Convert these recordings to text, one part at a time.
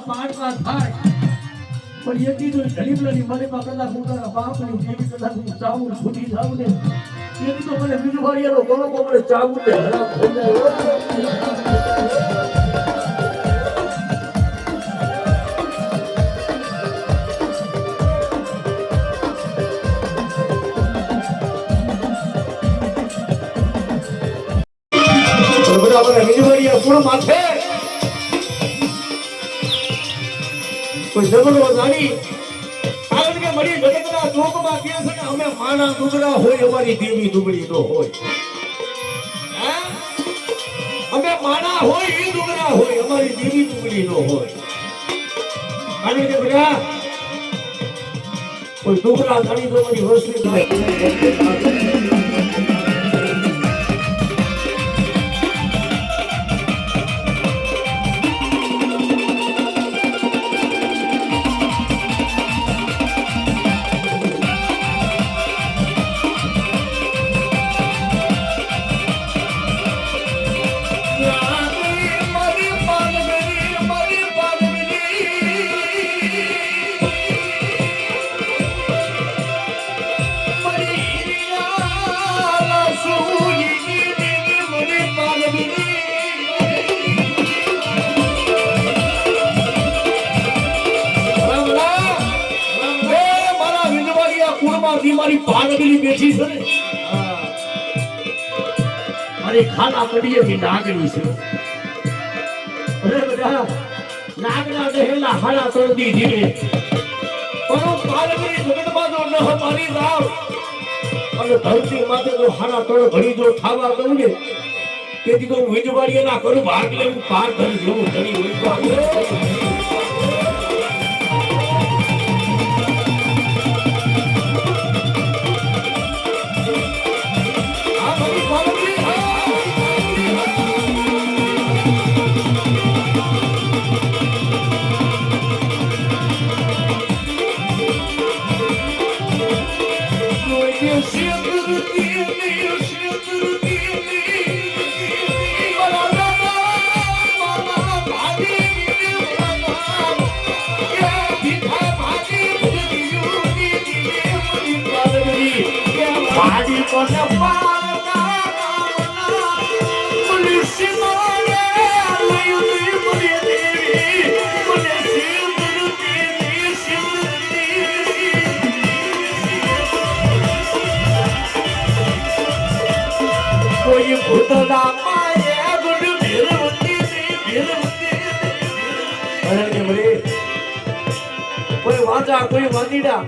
પાટવા થાય પણ એ કીધું ગરીબની મને કદાચ હું તારા બાપની જેવી કદાચ હું ચાવું ફૂટી જાઉં ને એ તો મને બીજું વાળીનો ગણો મને ચાવું ને હરામ થઈ જાય પૂર્ણ માથે કોઈ જબરો જાણી કારણ કે મળી જગતના ચોકમાં કહે છે કે અમે માણા દુબળા હોય અમારી દેવી દુબળી ન હોય અમે માણા હોય એ દુબળા હોય અમારી દેવી દુબળી ન હોય કારણ કે બધા કોઈ દુબળા જાણી તો મારી વસ્તુ મારી પાનગલી બેઠી છે ને મારી ખાના પડીએ ની નાગણી છે અરે બધા નાગના દેહલા હાડા તોડી દીધે પણ પાનગલી જગતમાં જો ન મારી રાવ અને ધરતી માથે જો હાડા તોડ ઘડી જો ખાવા દઉં ને તેથી તો હું વિજવાડીએ ના કરું ભાગ લેવું પાર કરી જેવું ઘણી હોય કોઈ વાંચા કોઈ વાંદીડા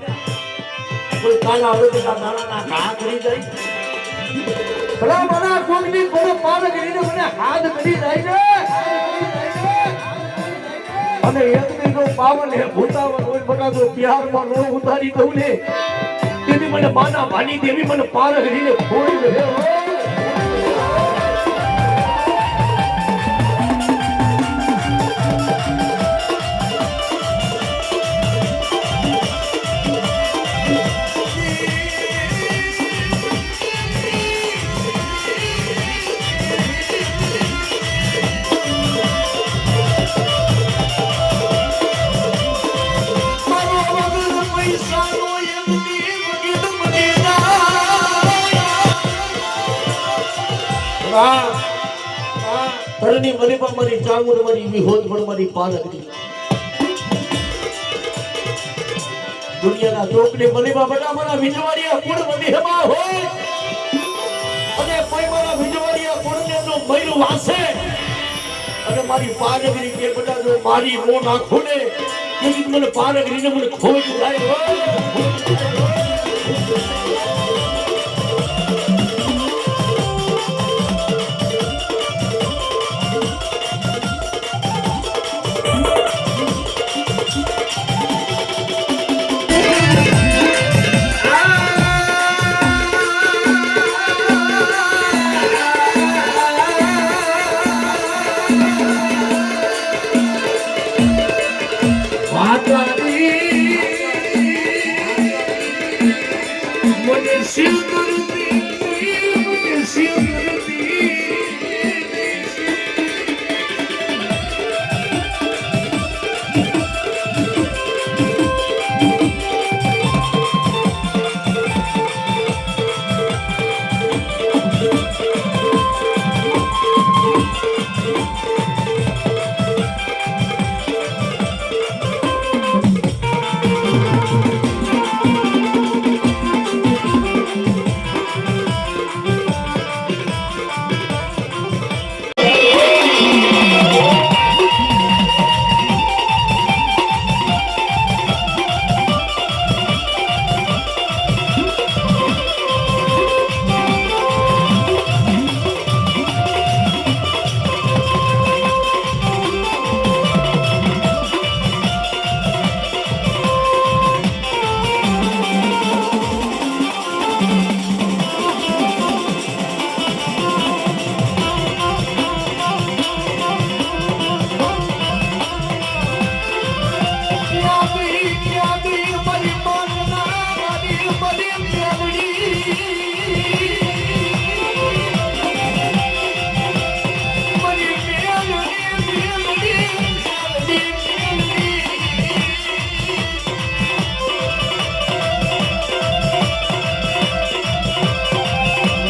કોઈ કાલા અડદના દાણાના ઘા કરી જાય ભલા મને કોકની કોનો પાર કરીને મને હાથ કરી જાય ને અને એકની જો પાવન હે ભૂતાવન હોય બકા જો પ્યારમાં નો ઉતારી દઉં ને તેથી મને માના ભાની દેવી મને પાર કરીને ખોઈ રહે ધરની મને પણ મારી ચાંગુર મારી વિહોદ પણ મારી પાલકની દુનિયાના ચોકને મને પણ બધા મારા વિજવાડિયા કુળ મને હેમા હોય અને કોઈ મારા વિજવાડિયા કુળને જો મૈરું વાસે અને મારી પાલકની કે બધા જો મારી મો નાખો ને તેથી મને પાલકની ને મને ખોટ જાય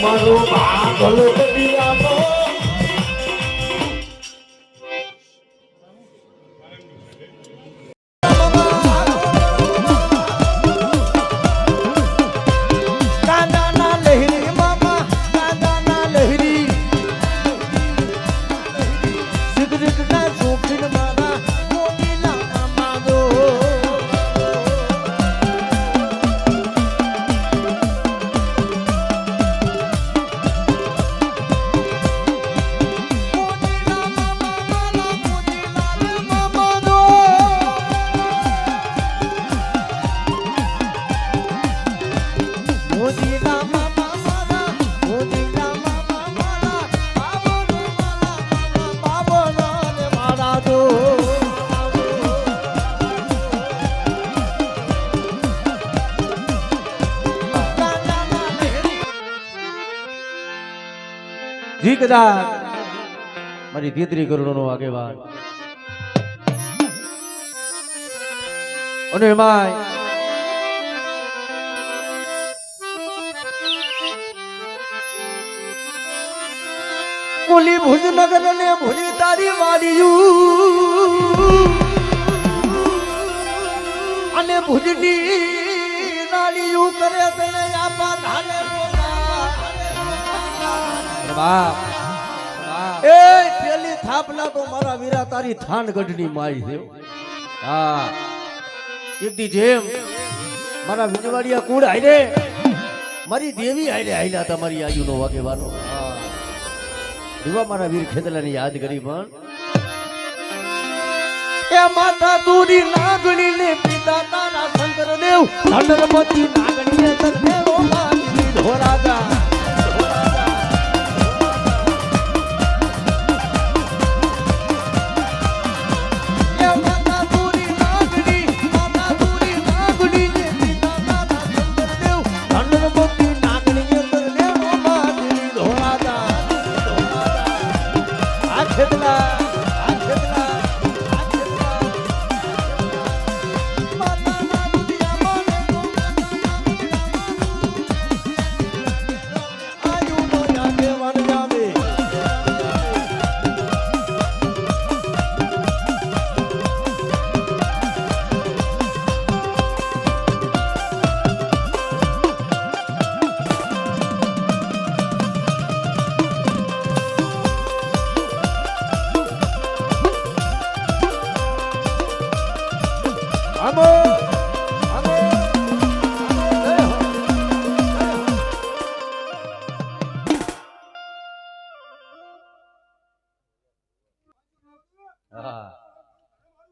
મારો ભાગલો કડિયાનો જી કદાચ મારી તેત્રી કરોડનો આગેવાન અને એમાં બોલી ભુજનગર ને ભૂલી તારી વાડીયું અને ભુજની નાળીયું કરે તને આપા ધાને એ પેલી થાપલા તો મારા વીરા તારી થાનગઢની માઈ છે હા એકદી જેમ મારા વિજવાડિયા કુળ આયરે મારી દેવી આયરે આયલા તમારી આયુનો વાગેવાનો દીવા મારા વીર ખેતલાને યાદ કરી પણ એ માતા દૂરી નાગણી ને પિતા તારા શંકર દેવ ધનરપતિ નાગણી તને રોમાની ધોરાજા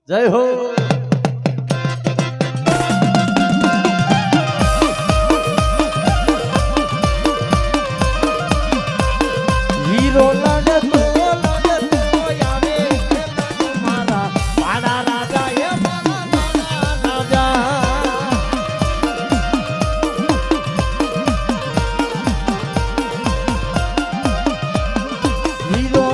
જય હો વીરો લાગે તો આવે મારા મારા રાજા એ મારા રાજા વીરો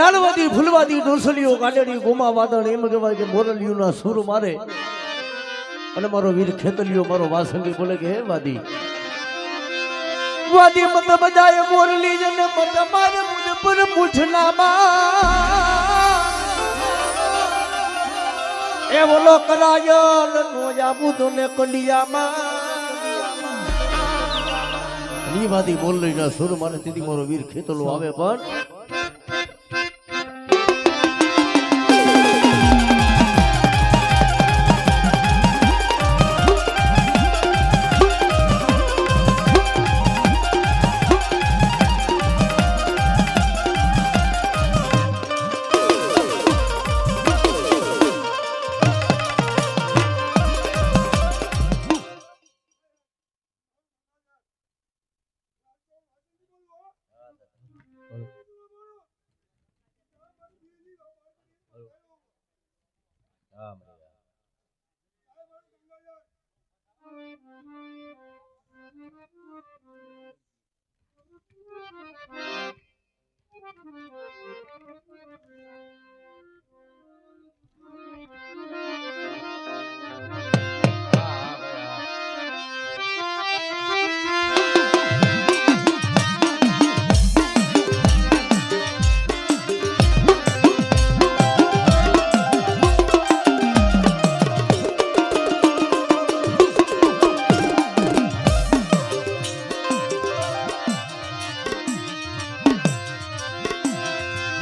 લાલવાદી ફૂલવાદી ડોસલીઓ ગાડડી ગોમા વાદળ એમ કહેવાય કે મોરલીઓના સૂર મારે અને મારો વીર ખેતલિયો મારો વાસંગી બોલે કે હે વાદી વાદી મત બજાય મોરલી જને મત મારે મુझ પર પૂછનામાં એ બોલો કરાયલ નો જાબુદો ને કલિયામાં ની વાદી મોરલીના સૂર મારે તેથી મારો વીર ખેતલો આવે પણ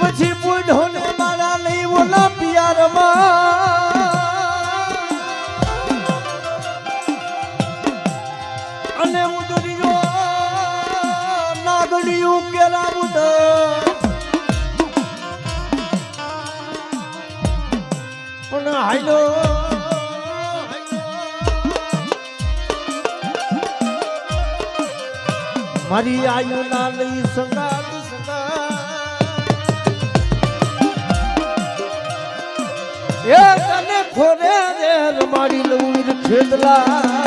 પછી પૂઢો ને મારા લઈ ઓલા પિયારમાં અને ઉદરીઓ નાગડિયું કેરા ઉદ પણ હાલો મારી આયુ ના લઈ સંગાત એ તને ખોરે રે મારી લઉર ખેદલા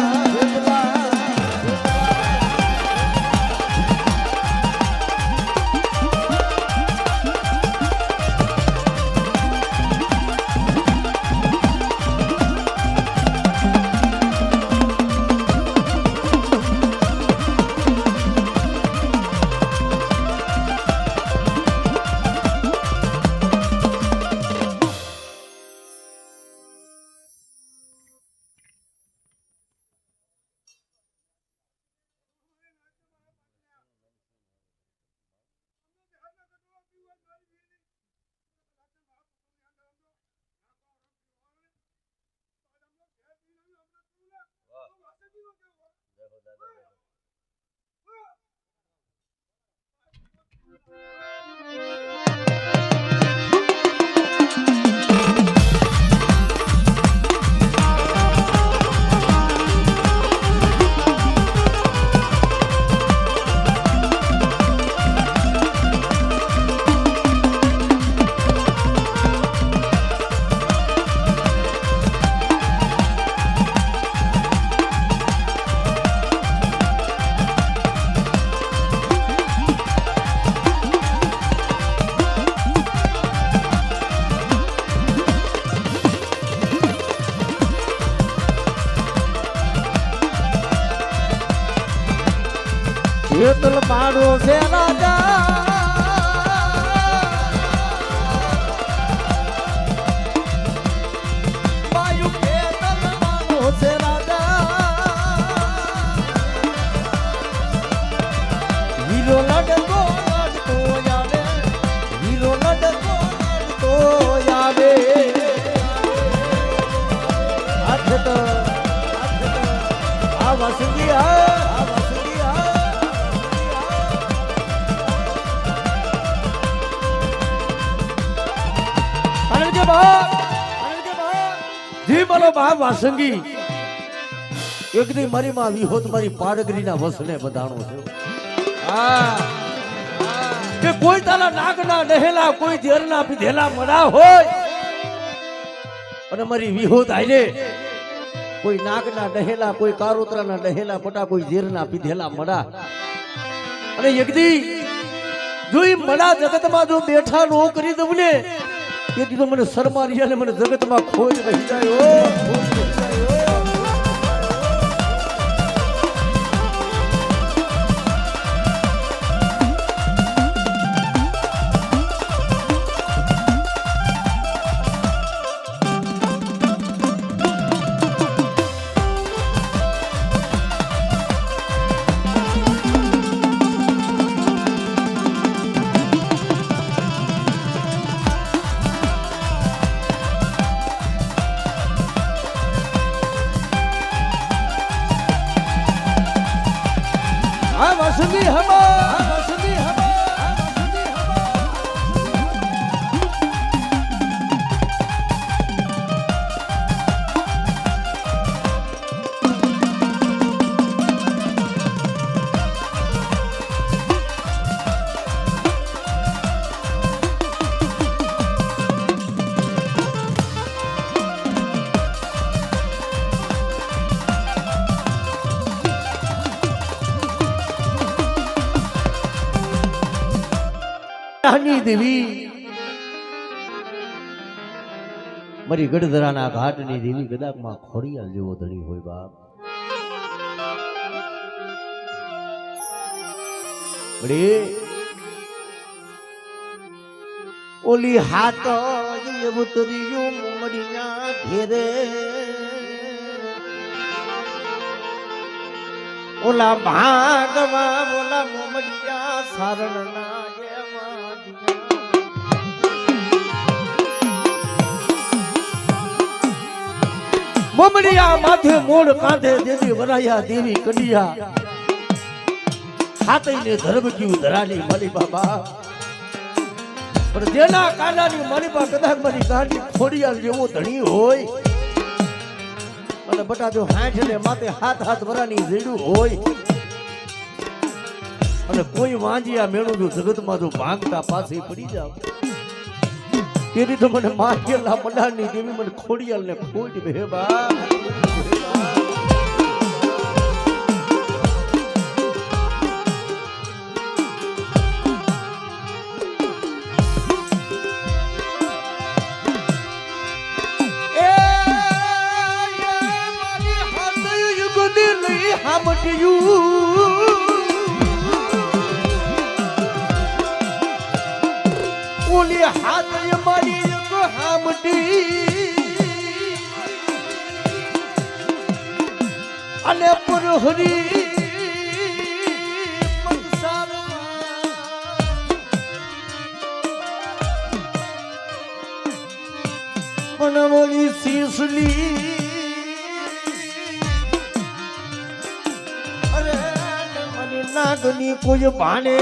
ખેતલ પાડો છે રાજા વાયુ ખેતલ પાડો છે રાજા હીરો લડકો યાદે હીરો લડકો યાદે હાથ તો આ વસંતી જી બોલો મા વાસંગી એક દી મારી માં વિહોત મારી પાડગરી ના વસને બધાણો છે કે કોઈ તારા નાગ ના ડહેલા કોઈ ઝેર ના પીધેલા મરા હોય અને મારી વિહોત આઈને કોઈ નાગ ના ડહેલા કોઈ કારોતરા ના ડહેલા પટા કોઈ ઝેર ના પીધેલા મરા અને એક દી જોઈ મડા જગતમાં જો બેઠા નો કરી દઉં ને તેથી તો મને શરમારી અને મને જગતમાં ખોજ રહી જાય વસંતી હવા વસંતી હવા મડાની દેવી મારી ગઢધરાના ઘાટની દેવી કદાચ માં ખોડિયાલ જેવો ધણી હોય બાપ. ઓલી હાથ ઉતર્યું મોમડીના ઘેરે ઓલા ભાગમાં ઓલા મોમડિયા સારણના મોમડિયા માથે મોડ કાંધે દેવી વરાયા દેવી કડિયા હાથઈને ધરબક્યું ધરાની મારી બાબા. પણ જેના કાનાની મારી બા કદાચ મારી ગાડી ખોડિયાલ જેવો ધણી હોય અને બટા જો હાથ ને માથે હાથ હાથ વરાની જેડું હોય અને કોઈ વાંજિયા મેણું જો જગતમાં જો ભાંગતા પાસે પડી જાવ તેથી તો મને માર્કેલા મડાની દેવી મને ખોડિયાલ ને ખોટ બે બા. ઓલી હાથ મારી હામટી અને પુરહરી પણ ઓલી શીસલી નાગની કોઈ ભાને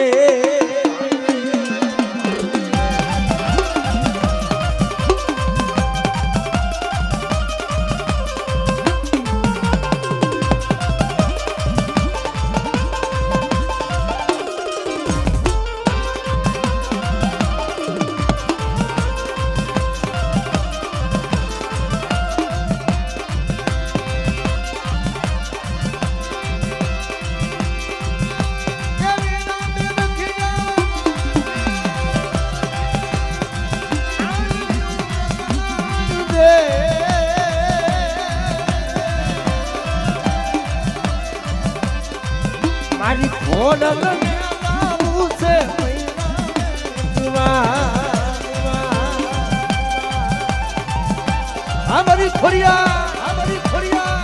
મારી ખોડલ લાવું છે મારી ખોડિયા મારી ખોડિયા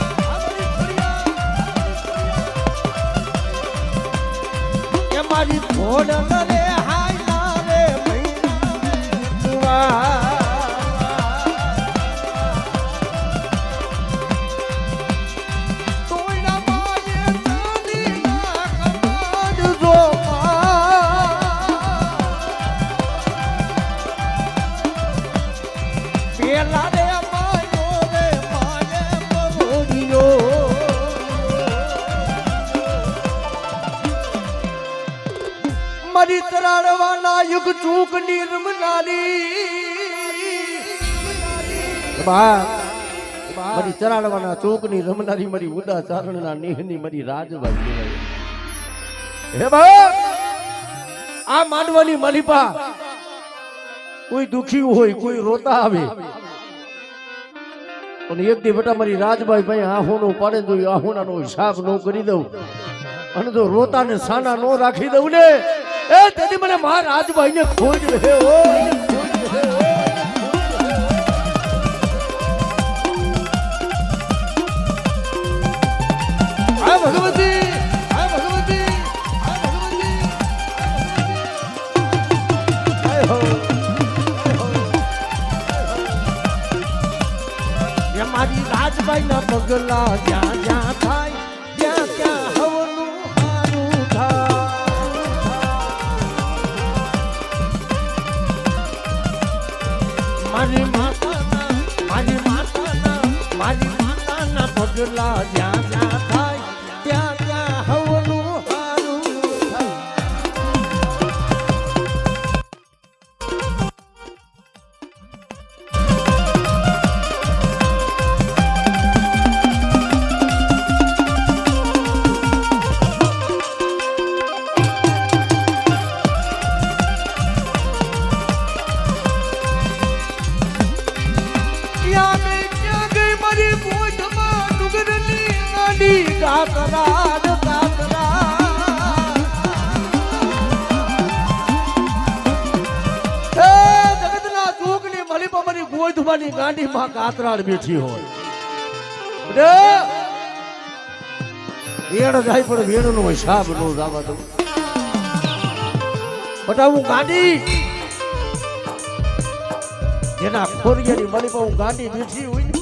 મારી ખોડલ રે હાયલા રે મૈના મારી તરાડવાના યુગ ચૂક નિર્મલાની મારી ચરાડવાના ચોકની રમનારી મારી ઉદા ચારણના નેહની મારી રાજભાઈ હે બા. આ માંડવાની માલિપા કોઈ દુખી હોય કોઈ રોતા આવે અને એક દી બેટા મારી રાજભાઈ ભાઈ આહોનો પાડે તો આહોનાનો હિસાબ ન કરી દઉં અને જો રોતા ને સાના નો રાખી દઉં ને એ તેથી મને મારા રાજભાઈ ને ખોજ રહે આ ભગવતી આ ભગવતી આ ભગવતી મારી રાજભાઈ ના પગલા જ્યાં જ્યાં થાય ત્યાં ત્યાં હવનું હારું થાય. મારી માતાના પગલા જ્યાં જ્યાં થાય ત્યાં ત્યાં હવનું હારું થાય. કાતરા કાતરા એ જગતના ચૂકની મળી પમરી ગોધમાની ગાંડીમાં કાતરાડ બેઠી હોય વેણ જાય પણ વેણનો હિસાબ નો જવા દઉં બટા હું ગાંડી જેના ખોરિયાની મળી પર હું ગાંડી બેઠી હોય ને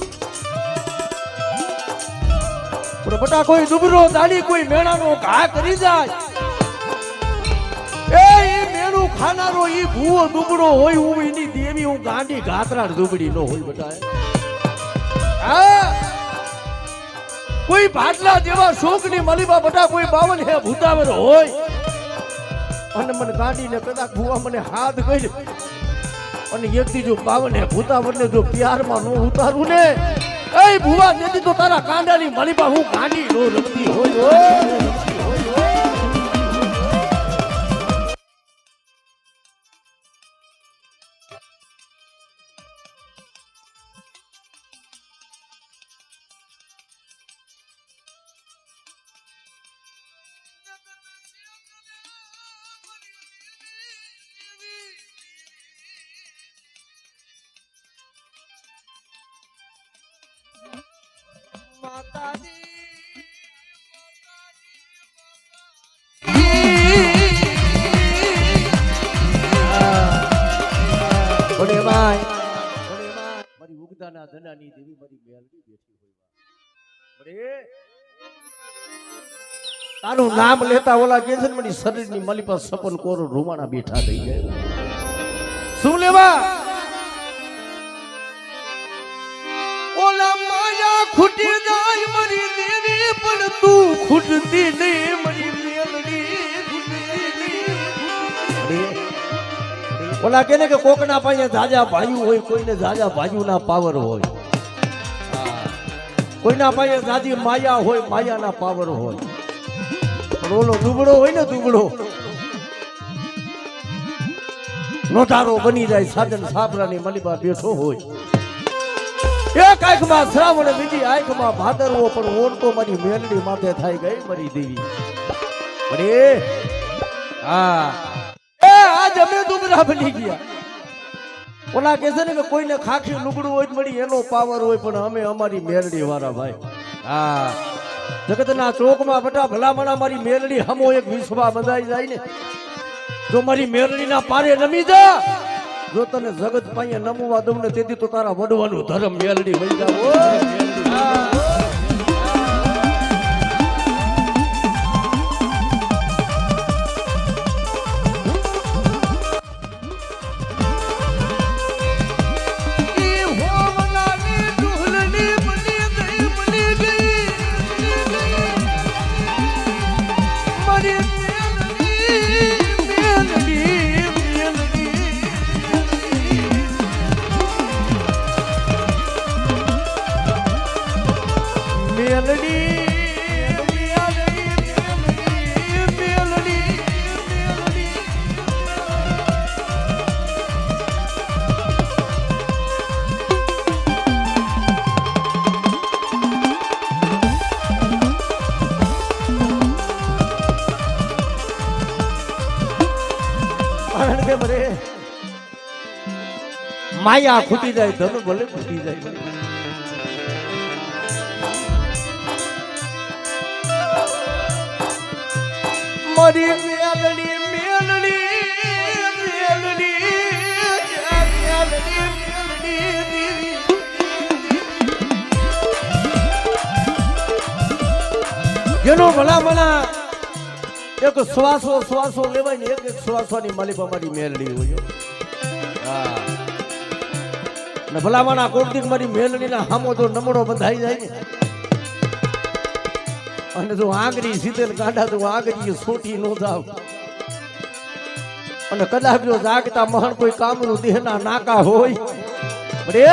પણ બટા કોઈ દુબરો દાડી કોઈ મેણાનો ઘા કરી જાય એ મેણું ખાનારો ઈ ભૂવો દુબળો હોય હું એની દેવી હું ગાંડી ગાતરાડ દુબળી નો હોય બટા હા કોઈ ભાટલા જેવા શોકની મલીબા બટા કોઈ બાવન હે ભૂતાવર હોય અને મને ગાડીને કદાચ ભૂવા મને હાથ ગઈ અને એકથી જો બાવન હે ભૂતાવર ને જો પ્યારમાં નો ઉતારું ને એ ભૂવા નથી તો તારા કાંડાની મલીબા હું ગાંડી નો રમતી હોય મારી ઉગતાના ધનાની દેવી મારી મેલડી બેઠી હોય તારું નામ લેતા ઓલા કે છે ને મારી શરીરની મલી પર સપન કોરો રૂમાણા બેઠા થઈ જાય શું લેવા ઓલા માયા ખૂટી જાય મારી દેવી પણ તું ખૂટતી નહીં મારી મેલડી ઓલા કે ને કે કોકના પાસે જાજા ભાઈઓ હોય કોઈને જાજા ભાઈઓના પાવર હોય કોઈના પાસે જાજી માયા હોય માયાના પાવર હોય પણ ઓલો દુબળો હોય ને દુબળો નોટારો બની જાય સાધન સાપરાની મલીબા બેઠો હોય એક આંખમાં શ્રાવણ બીજી આંખમાં ભાદરવો પણ ઓરતો મારી મેલડી માથે થાય ગઈ મારી દેવી અરે હા આજ અમે દુબરા બની ગયા ઓલા કે છે ને કે કોઈને ખાખી લુગડું હોય મળી એનો પાવર હોય પણ અમે અમારી મેલડી વાળા ભાઈ હા જગતના ચોકમાં બટા ભલામણા મારી મેલડી હમો એક વિશ્વા બંધાઈ જાય ને જો મારી મેલડીના પારે નમી જા જો તને જગત પાસે નમવા દઉં ને તેથી તો તારા વડવાનું ધર્મ મેલડી વહી જાવ માયા ખૂટી જાય ધન ભલે ખૂટી જાય મારી મેલડી મેલડી જેનો ભલામણા એક શ્વાસો લેવાય ને એક શ્વાસોની માલિક અમારી મેલડી હોય હા ને ભલામણા કોર્ટિક મારી મેલડીના હામો તો નમડો બંધાઈ જાય ને અને જો આંગળી સીધે કાઢા તો આંગળી સોટી નો જાવ અને કદાચ જો જાગતા મહાન કોઈ કામનું દેહના નાકા હોય બરે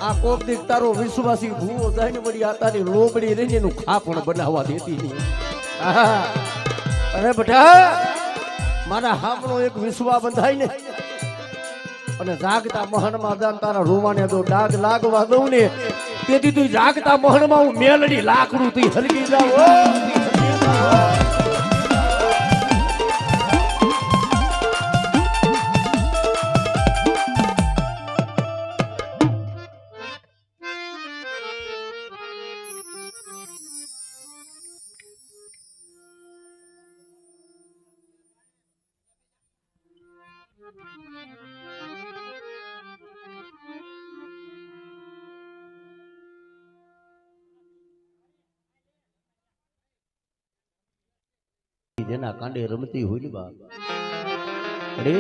આ કોક દીક તારો વિશ્વાસી ભૂવો જાય ને બડી આ તારી લોબડી રહીને એનું ખાપણ બનાવવા દેતી નહીં અરે બેટા મારા હામનો એક વિશ્વા બંધાય ને અને જાગતા મહાનમાં જાન તારા રૂવાને જો ડાગ લાગવા દઉં ને તેથી તું જાગતા મોહનમાં હું મેલડી લાકડું તું હરગી જાવ જેના કાંડે રમતી હોય ને બા અરે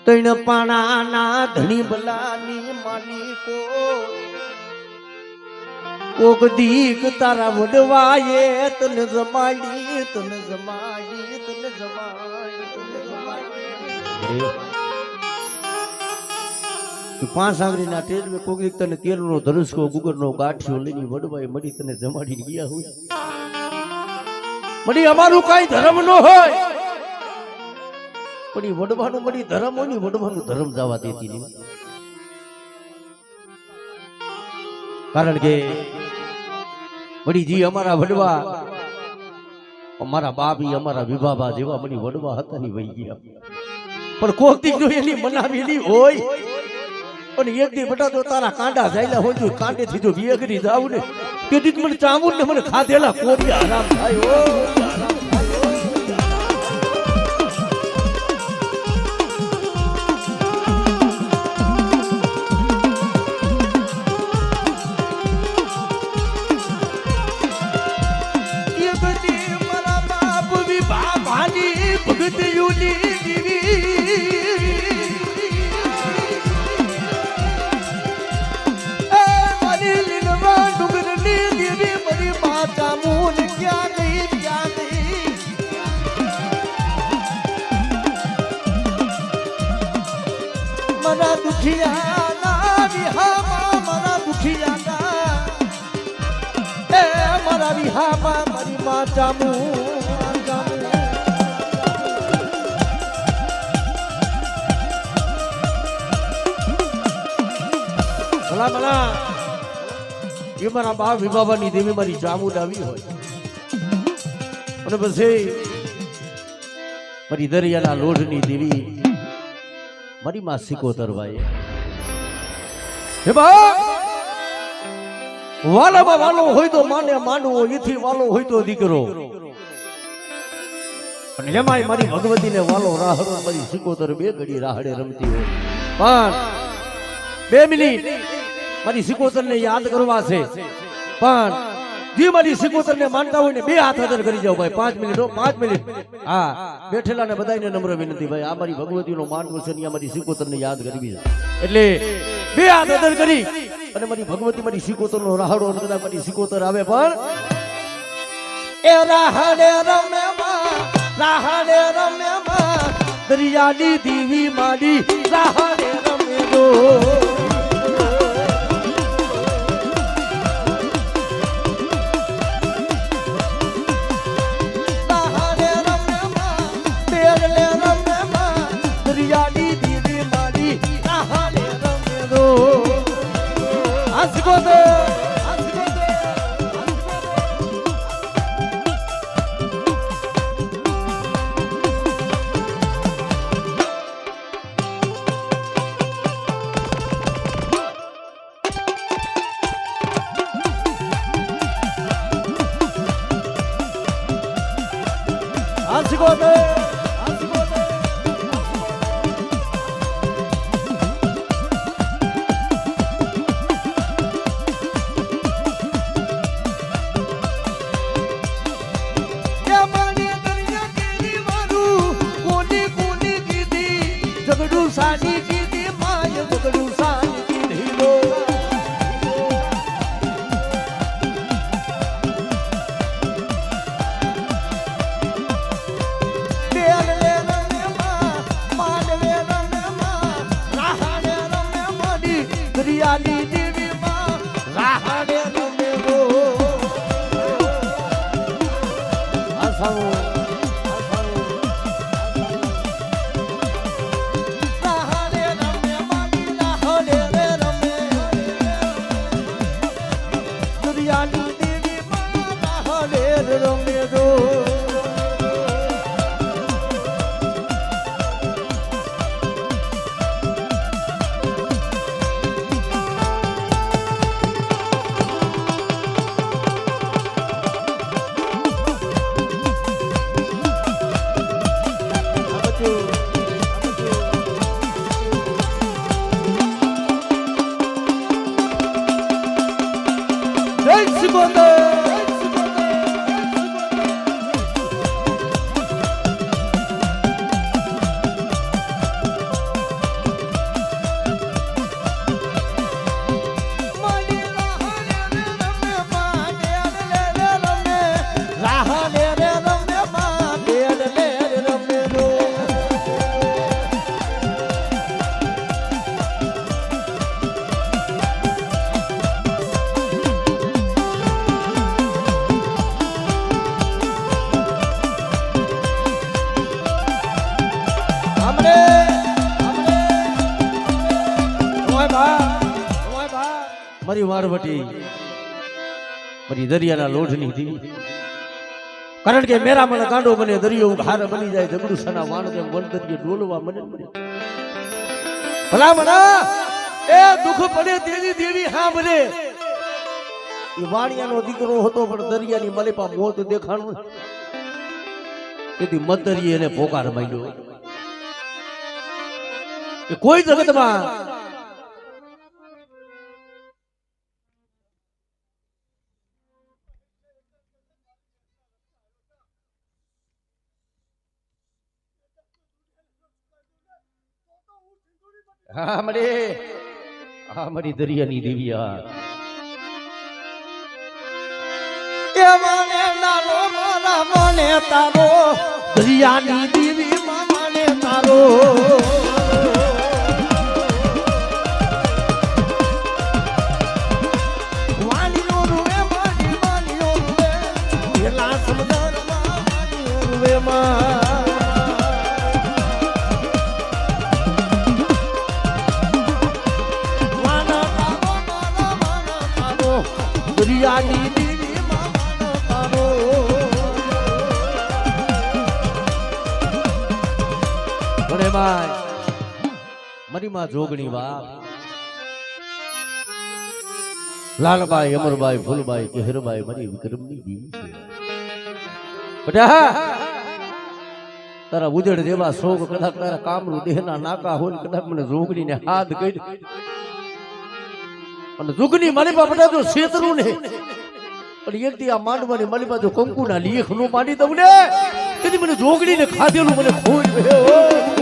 તૈણ પાણાના ધણી બલાની માલિકો કોક દીક તારા વડવાએ તને જમાડી તને જમાડી તને જમાડી તને જમાડી પાંચ આંગળીના ટેજ મે કોક દીક તને તેલનો ધનુષકો ગુગરનો ગાંઠિયો લઈને વડવાએ મળી તને જમાડીને ગયા હોય મળી અમારું કઈ ધર્મ ન હોય પણ વડવાનું મળી ધર્મ હોય ને વડવાનું ધર્મ જવા દેતી નહીં કારણ કે મળી જી અમારા વડવા અમારા બાપી અમારા વિભાબા જેવા મળી વડવા હતા ની વહી ગયા પણ કોક દી જો એની બનાવેલી હોય પણ એક દી બટા તો તારા કાંડા જાયલા હોય તો કાંડે થી જો વિયગરી જાવ ને કે દી મને ચામુંડ ને મને ખાધેલા કોરિયા આરામ થાય ઓ મરા દુખિયાના વિહામાં મરા દુખિયાના એ મરા વિહામાં મારી માં જામુ ભલા ભલા એ મારા બા વિભાવાની દેવી મારી જામુડ આવી હોય અને પછી મારી દરિયાના લોઢની દેવી મારી માં સિકોતર ભાઈ હે બા વાલામાં વાલો હોય તો માને માંડવો એથી વાલો હોય તો દીકરો અને એમાંય મારી ભગવતીને વાલો રાહડો મારી સિકોતર બે ઘડી રાહડે રમતી હોય પણ 2 મિનિટ મારી સિકોતરને યાદ કરવા છે પણ જે મારી સિકોતરને માનતા હોય ને 2 હાથ અદર કરી જાવ ભાઈ 5 મિનિટ 5 મિનિટ હા બેઠેલા ને બધાને નમ્ર વિનંતી ભાઈ આ મારી ભગવતીનો માનવું છે ને મારી સિકોતરને યાદ કરવી છે એટલે 2 હાથ અદર કરી અને મારી ભગવતી મારી સિકોતરનો રાહડો કદાચ મારી સિકોતર આવે પણ એ રાહડે રમે માં દરિયાની દીવી માડી રાહડે રમે દો મારી વારવટી મારી દરિયાના લોઢની દીવી કારણ કે મેરા મને કાંડો બને દરિયો હાર બની જાય જગડું સના વાણ જેમ વન દરિયો ડોલવા મને ભલા મના એ દુઃખ પડે તેની દેવી હા બને એ વાણિયાનો દીકરો હતો પણ દરિયાની મલેપા મોત દેખાણું તેથી મદરિયે એને પોકાર માંડ્યો કે કોઈ જગતમાં હા મારી દરિયાની દેવિયા એ મને નાનો મારા મને તારો દરિયાની દેવી મને તારો વાલીનો રૂવે મારી વાલીનો રૂવે એલા સમુદ્રમાં વાલીનો રૂવે માં દરિયાની દેવી માનો તારો અરે ભાઈ મારી માં જોગણી બાપ લાલભાઈ અમરભાઈ ફૂલભાઈ કેહરભાઈ મારી વિક્રમની દેવી છે બટા તારા ઉજળ જેવા શોક કદાચ તારા કામરૂ દેહના નાકા હોય કદાચ મને જોગણીને હાથ કરી અને જુગની માલિપા બધા જો શેતરું ને પણ એક દી આ માંડવાની માલિપા જો કંકુના લેખ નો પાડી દઉં ને તેથી મને જોગડીને ખાધેલું મને ખોઈ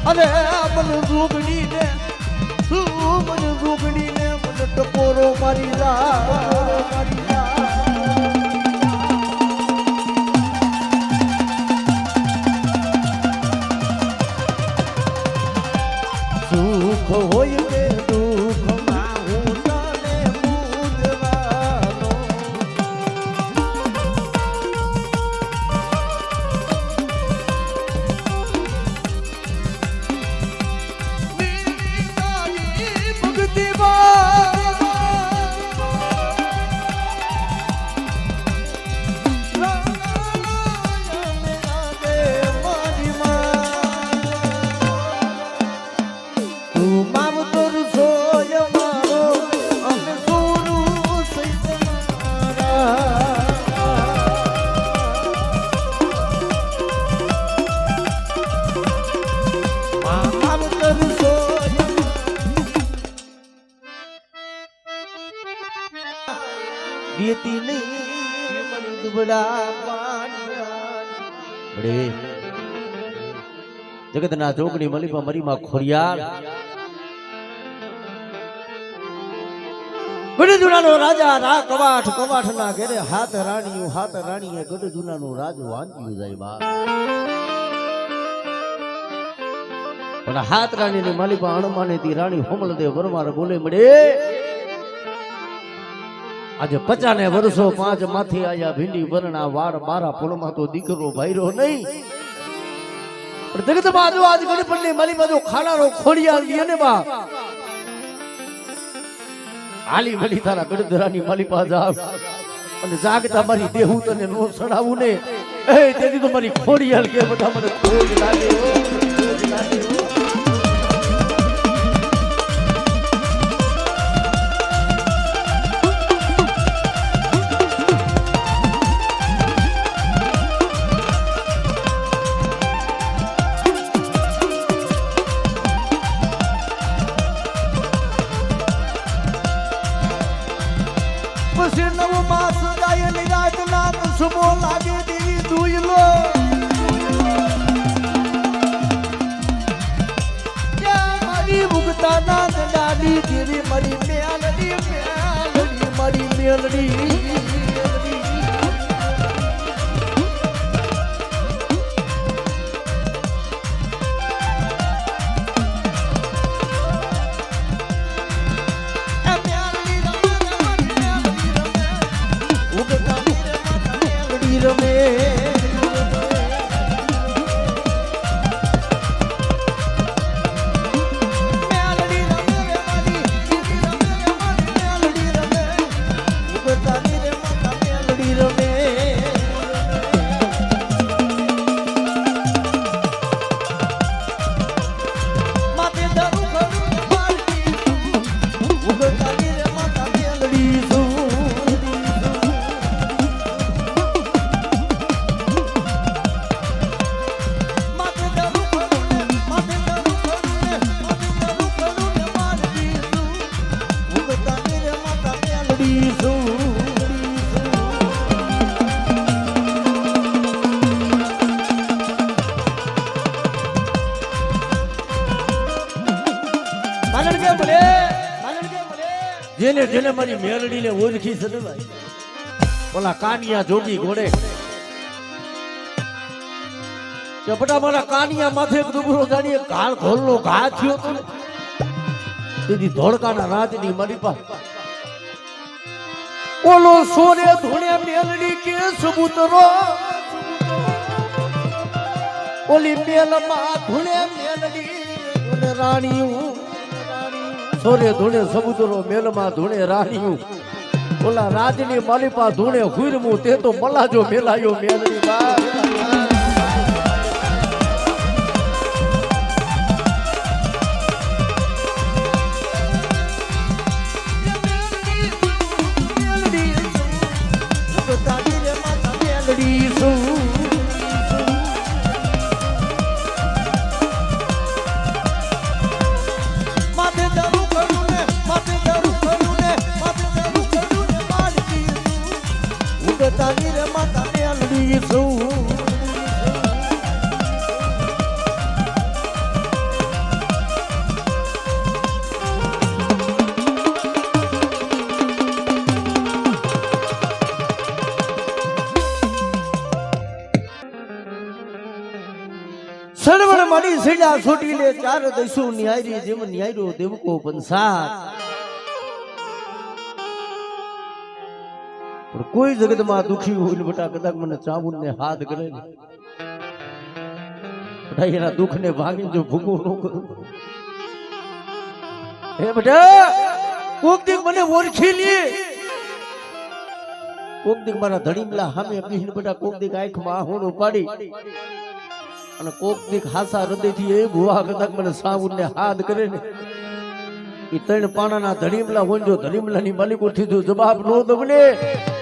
અરે મને જોગણી ને મને જોગણી ને મને ટકોરો મારી સુખ હોય કે દુઃખ માં હું તને પૂજવાનો દેતી નહીં દુબળા બડે જગતના જોગણી મલિપા મરીમાં ખોડિયાર ગઢજુનાનો રાજા રા કવાઠ ના ઘેરે હાથ રાણીએ ગઢજુનાનું રાજ વાંચ્યું જાય બા પણ હાથ રાણીની મલિપા અણમાને થી રાણી હોમલદેવ વરમાર બોલે મળે આજે 50 વર્ષો 5 માથી આયા ભીંડી વરણા વાળ મારા પુણમાં તો દીકરો ભાઈરો નહીં પણ જગત બાજુ આજ ગણપણની માલી બાજુ ખાનારો ખોડિયાલ દી ને બા આલી મલી તારા ગડધરાની માલી પાસે આવ અને જાગતા મારી દેહું તને નો સડાવું ને એ તેથી તો મારી ખોડિયાલ કે બધા મને ખોજ લાગે ખોજ લાગે પછી નવ માસ જાય નિરાત નાથ સુમો લાગે દેવી દુયલો મારી મુગતા નાથ ડાડી દેવી મારી મેલડી મેલડી મારી મેલડી જેને જેને મારી મેલડીને ઓળખી છે ને ભાઈ ઓલા કાનિયા જોગી ઘોડે કે બટા મારા કાનિયા માથે એક ડુબરો જાણીએ કાળ ઘોલનો ઘા થયો તો તેથી ધોળકાના રાજની મારી પાસે ઓલો સોરે ધોણે મેલડી કે સબૂતરો ઓલી મેલમાં ધોણે મેલડી રાણી સોરે ધૂણે સબૂતરો મેલમાં ધૂણે રાણીયું ઓલા રાજની માલિપા ધૂણે હુરમું તે તો મલાજો મેલાયો મેલડી બા સળવળ મારી સીડા છોટી લે ચાર દઈશું ન્યાયરી જેમ ન્યાયરો દેવકો પંસાર પણ કોઈ જગતમાં દુખી હોય ને બટા કદાચ મને ચાબુન ને હાથ કરે ને બટા એના દુઃખ ને ભાગી જો ભૂગો ન કરું હે બેટા કોક દીક મને ઓળખી લે કોક દીક મારા ધણીમલા સામે પીને બટા કોક દીક આંખમાં આહોણું પાડી અને કોક દીક હાસા હૃદયથી એ ભુવા કદાચ મને સાબુન ને હાથ કરે ને એ ત્રણ પાણાના ધણીમલા હોય જો ધણીમલાની માલિકોથી જો જવાબ નો દવને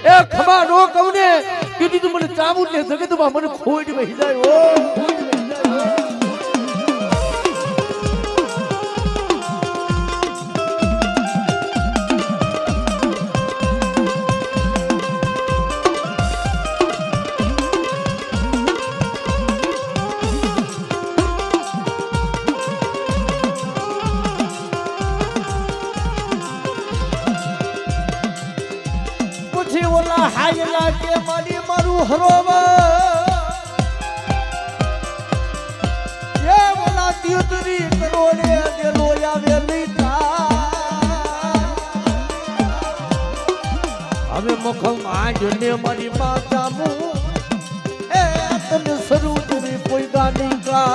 એ ખબા નો કવને કીધી તું મને ચાબુન ને જગતમાં મને ખોટ વહી જાય ઓ ખોટ વહી જાય ઓલા હાયલા કે મારી મારું હરોવા એ ઓલા તીતરી કરો રે દેલો આવે નહીં પાંચ ને મારી માતા મુ એ તને શરૂ કરી કોઈ ગાની કા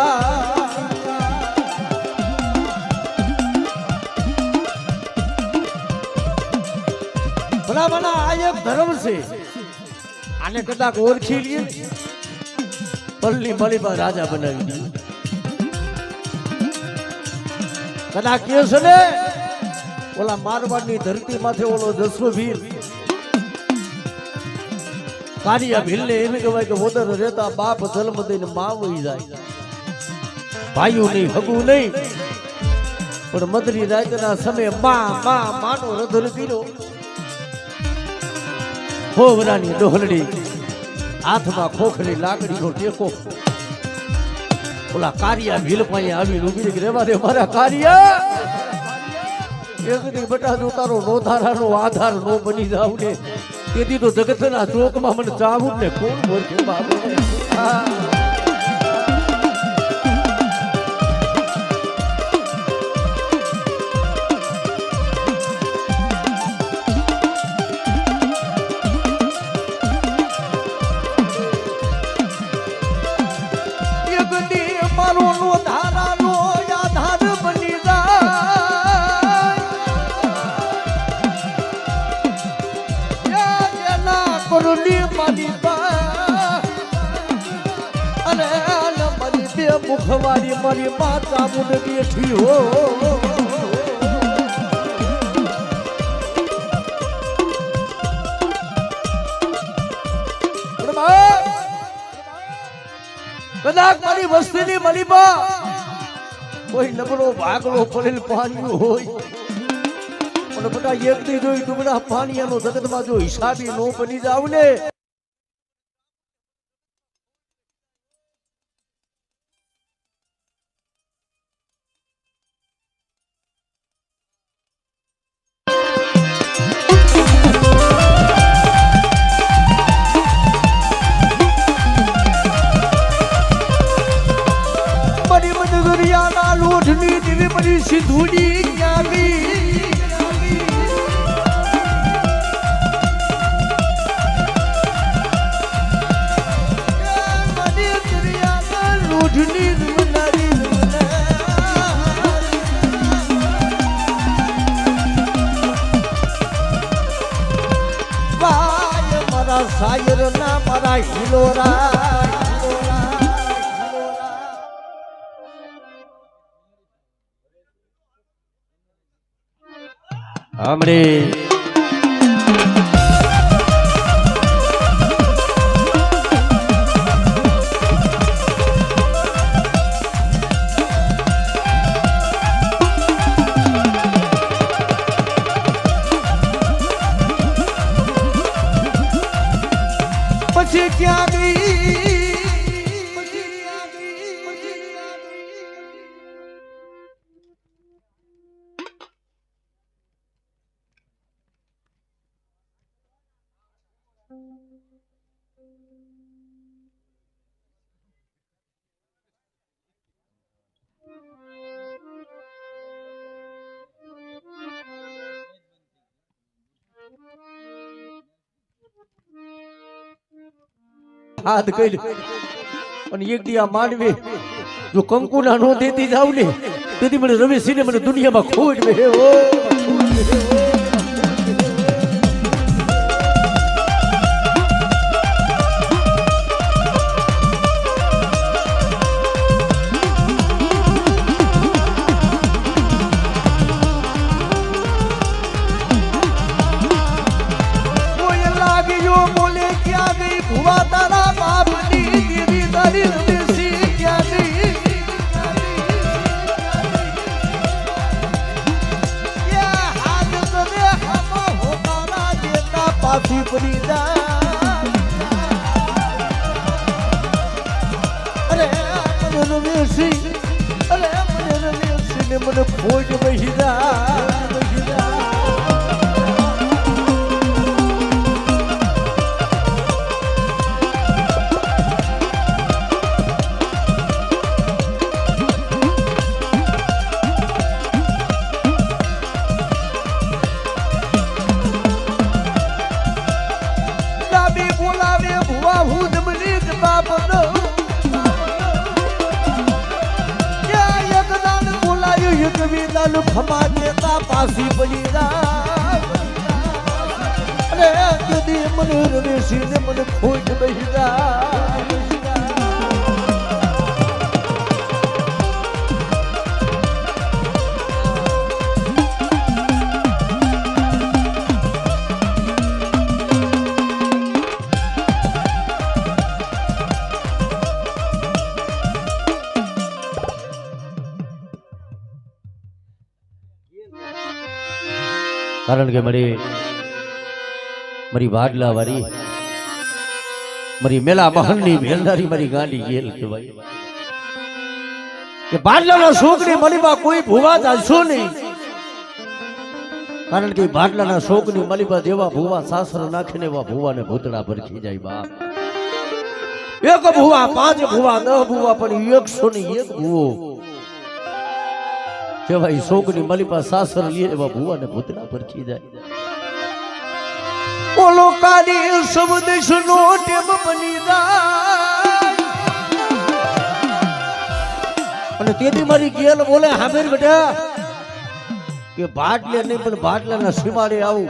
ભલા ભલા આ એક ધર્મ છે આને કદાચ ઓળખી લઈએ પલ્લી મલીમાં રાજા બનાવી દઈએ કદાચ કે છે ને ઓલા મારવાડની ધરતી માથે ઓલો જસવીર કારિયા ભીલને એમ કહેવાય કે વોદર રહેતા બાપ જન્મ દઈને માં વહી જાય ભાઈઓ નહીં હગું નહીં પણ મદરી રાતના સમયે માનો રધર કર્યો હોવરાની ડોહલડી હાથમાં ખોખરી લાકડીનો ટેકો ઓલા કારિયા ભીલ પાસે આવી ઉભી કે રેવા દે મારા કારિયા એક દી બટા જો તારો નોધારાનો આધાર નો બની જાવ ને તેથી તો જગતના ચોકમાં મને ચાવું ને કોણ બોલશે બાબુ મુખવારી મારી માતા મુન બેઠી હો કદાચ મારી વસ્તીની મલીબા કોઈ નબળો ભાગલો પડેલ પાણી હોય અને બધા એક દી જોઈ ડુબડા પાણીનો જગતમાં જો હિસાબી નો બની જાવ ને સિંધુડી આવી મને દરિયામાં લોઢની રૂનારી વાય મારા શાયર ના મારા હિલોરા हमरे પછી ક્યાં ગઈ હાથ કરી અને એક દી આ માંડવે જો કંકુના નો દેતી જાવ ને તેથી મને રમેશને મને દુનિયામાં ખોટ બે ઓ મને ખોજ બહી પાસી બની જા અરે કદી મને રવેશી ને મને ખોટ બેસી જા કારણ કે મારી વાડલા વાળી મારી મેલા મહલની મેલનારી મારી ગાંડી ગેલ કહેવાય કે બાદલાના શોકની મલીમાં કોઈ ભૂવા ચાલશો નહીં કારણ કે બાદલાના શોકની મલીમાં જેવા ભૂવા સાસર નાખીને એવા ભૂવાને ભૂતડા ભરખી જાય બાપ એક ભૂવા 5 ભૂવા 10 ભૂવા પણ 101 ભૂવો કેવાય શોકની મલીપા સાસર લીએ એવા ભૂવાને ભૂતડા ભરખી જાય ઓલો કાલી શબ્દ સુનો ટેમ બની જાય અને તેથી મારી ગેલ બોલે હામેર બેટા કે બાટલે નહીં પણ બાટલાના સીમાડે આવું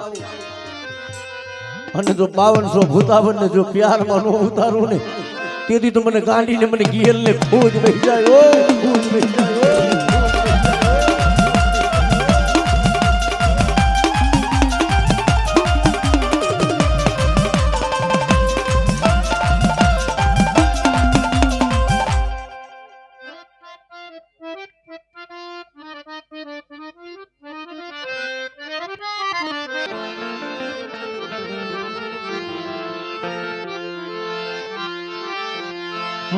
અને જો 5200 ભૂતાવન ને જો પ્યારમાં નો ઉતારું ને તેથી તો મને ગાંડીને મને ગેલ ને ખોજ બેસી જાય ઓ ખોજ બેસી જાય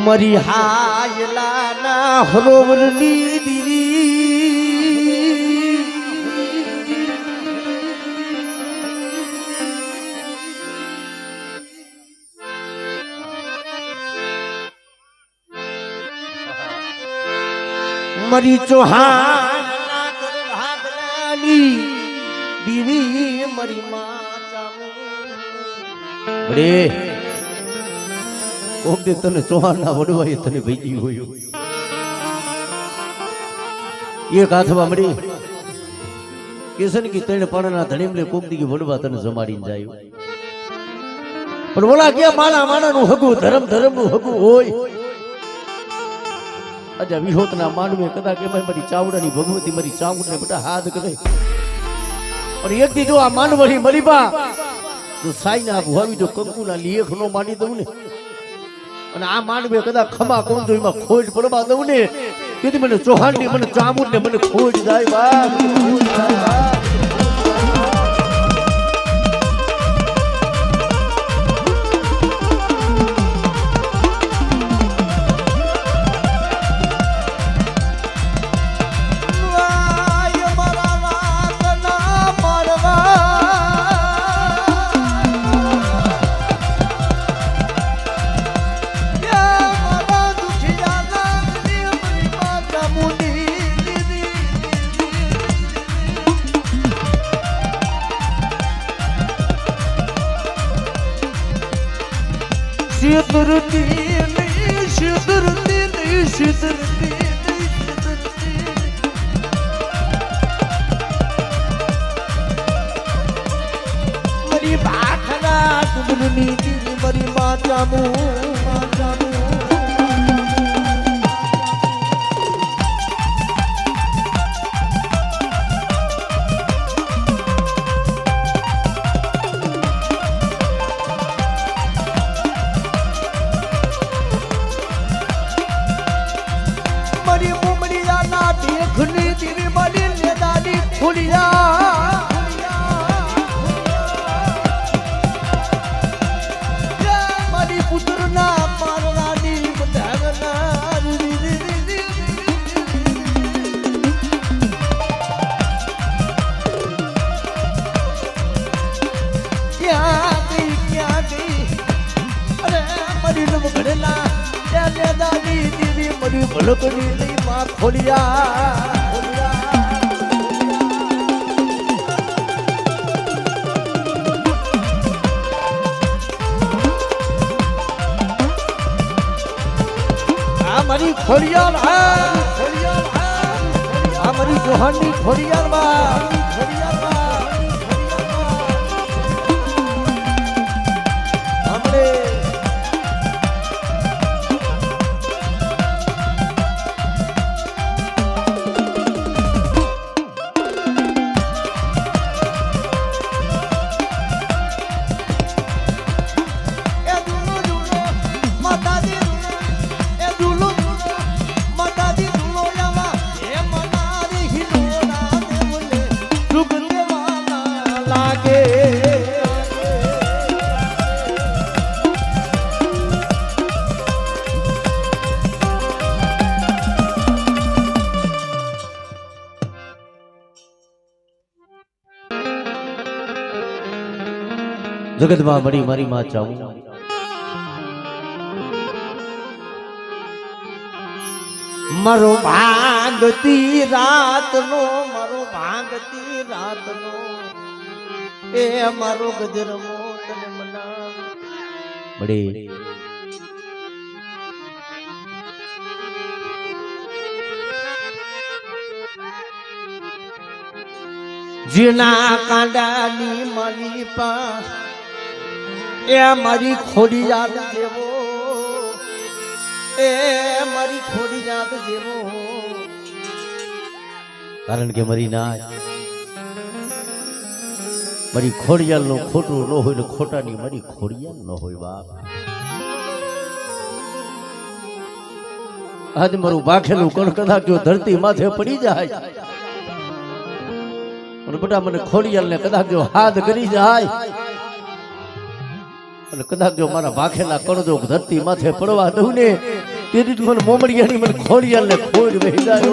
મરી હાયલાના હરોવરની દીવી મરી ચૌહાણના ગરભાગલાની દીવી મરી માં ચામુ અરે કોક દે તને ચૌહાણના વડવાએ તને ભેજી હોય એક હાથમાં મળી કેસન કી ત્રણ પાણાના ધણીમલે કોક દી વડવા તને જમાડીને જાય પણ ઓલા કે માણા માણાનું હગું ધર્મ ધર્મનું હગું હોય અજા વિહોતના માંડવે કદા કે મારી ચાવડાની ભગવતી મારી ચામુંડને બેટા હાથ કરે પણ એક દી જો આ માંડવની મલીબા જો સાઈના ભુવાવી જો કંકુના લેખ નો માંડી દઉં ને અને આ માંડવે કદાચ ખમા કોણ જો એમાં ખોજ પડવા દઉં ને તેથી મને ચૌહાણની મને ચામુંડ ને મને ખોજ જાય બાપ ખોજ જાય બાપ મરી બાખના કુંડની દીવી મરી માં ચામુ ખુલી દીવી મળી લેદાની ખુલિયા મારી પુત્રના મારવાની બધાના ક્યાં ગઈ અરે મારી નવ ઘડેલા લેદાની દીવી મળી ભલકની લઈ માં ખોલિયા મારી ખોડિયાર આ મારી ચૌહાણની ખોડિયાર માં જગતમાં મળી મારી માં ચાવું મારો ભાંગતી રાતનો મારો ભાંગતી રાતનો એ મારો ગજરમો તને મનાવ બડે જીના કાંડાની માલિપા એ મારી ખોડી યાદ જેવો એ મારી ખોડી યાદ જેવો કારણ કે મારી ના મારી ખોડિયાલ નું ખોટું ન હોય ને ખોટાની મારી ખોડિયાલ ન હોય બાપ આજ મારું બાખેલું કણ કદાચ જો ધરતી માથે પડી જાય અને બેટા મને ખોડિયાલ ને કદાચ જો હાથ કરી જાય અને કદાચ જો મારા ભાખેલા કણજો ધરતી માથે પડવા દઉં ને તેથી મને મોમડિયાની મને ખોડિયાલ ને ખોડ વહી જાય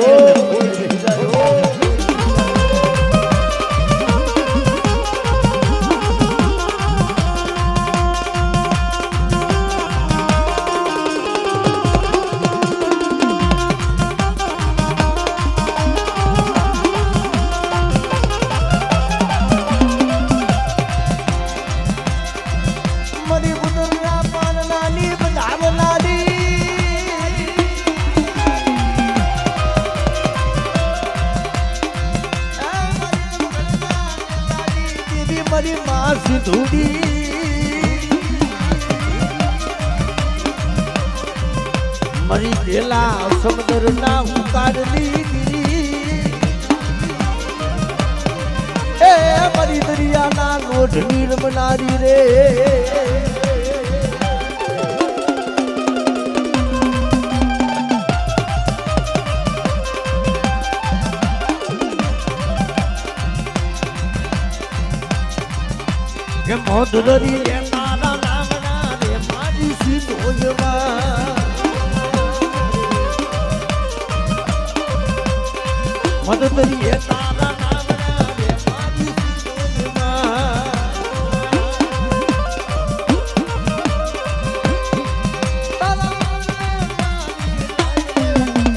મારી માં સિંધુડી મારી પેલા સમુદ્ર ના ઉતારલી એ મારી દરિયાના લોઢ નીર બનારી રે કે મોધરી એ તારા નામના રે મારી સિંધોયમાં મોધરી એ તારા નામના રે મારી સિંધોયમાં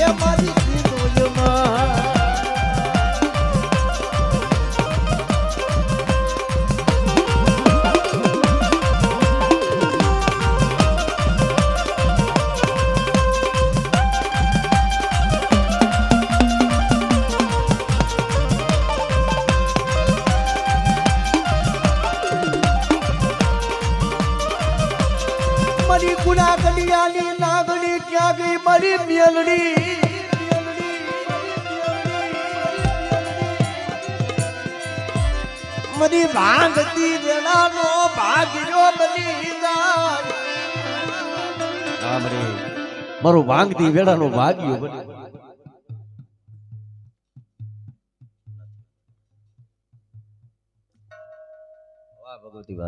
એ મારી સિંધોયમાં મારી ગુના ગલિયાની નાગણી ક્યાં ગઈ મારી મેલડી મારી ભાંગતી વેળાનો ભાગ્યો બની જાય મારું ભાંગતી વેળાનો ભાગ્યો બની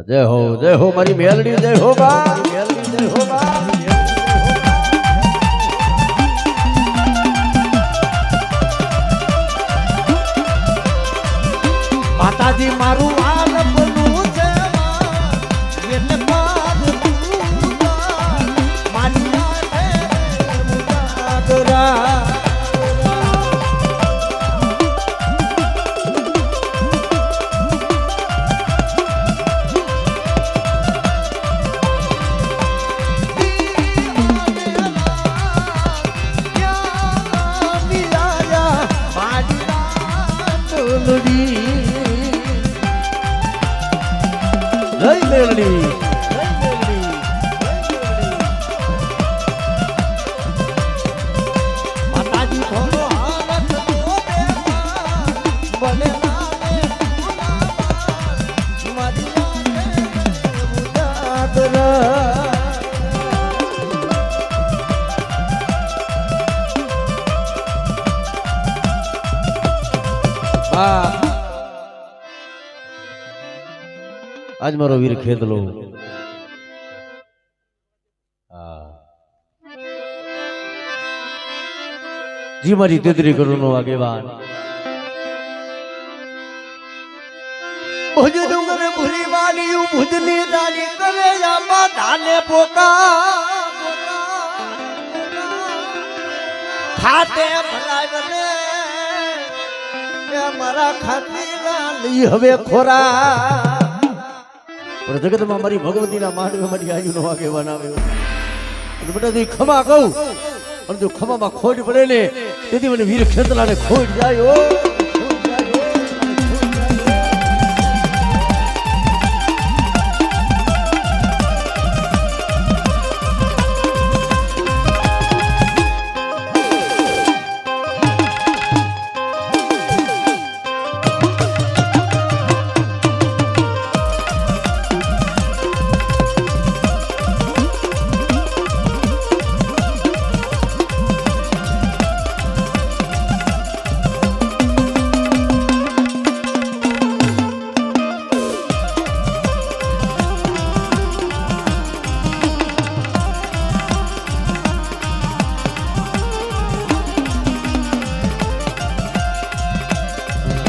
જય હો મારી મેલડી જય હો બા મેલડી જય હો બા માતાજી મારું આલપનું છે એટલે પાદ મારી મુદાદરા માતાજી થોડો હાલત બને આજ મારો વીર ખેતલો જી મારી તેતરી કરોડનો આગેવાન ભુજ ડુંગર ભૂરી વાળ્યું ભુજની દાની કરે આમાં ધાને પોકા ખાતે ભલાવને એ મારા ખાતીરા લઈ હવે ખોરા પણ જગતમાં મારી ભગવતીના માંડવે મારી આજુ નવા કહેવાના આવ્યો અને બેટા તું ખમા કહું અને જો ખમામાં ખોટ પડે ને તેથી મને વીર ખેતલાને ખોટ જાય ઓ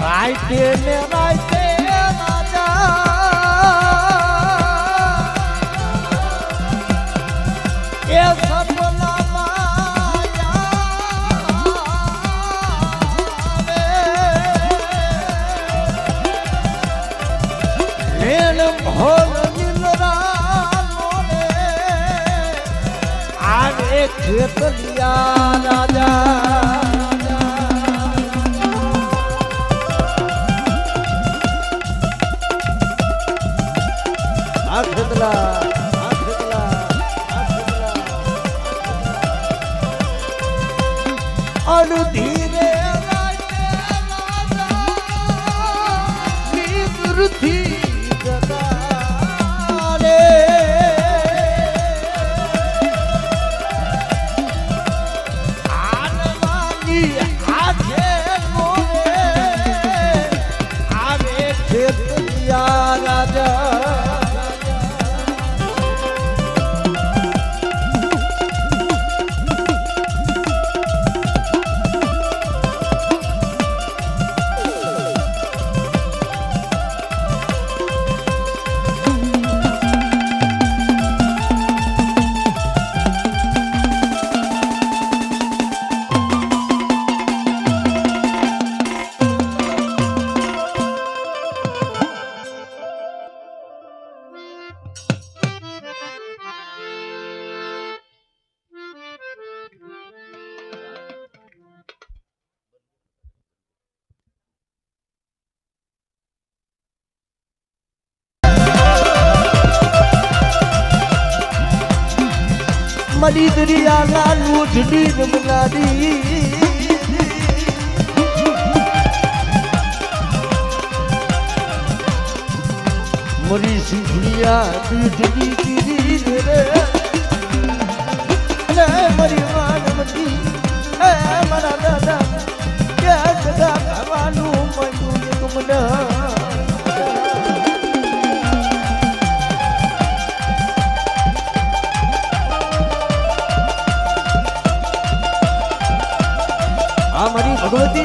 રાઈતે ને રાઈતે રાજા એ સપના માયા ભોલ નિલરા આને ખેતલિયા રાજા ધીરે મડી દરિયા ના લૂઢડી રમનાડી મરી સિંઘિયા દૂધની કીધી રે અને મરી માનવતી એ મારા દાદા કે સદા ખાવાનું મળ્યું તુમને મારી ભગવતી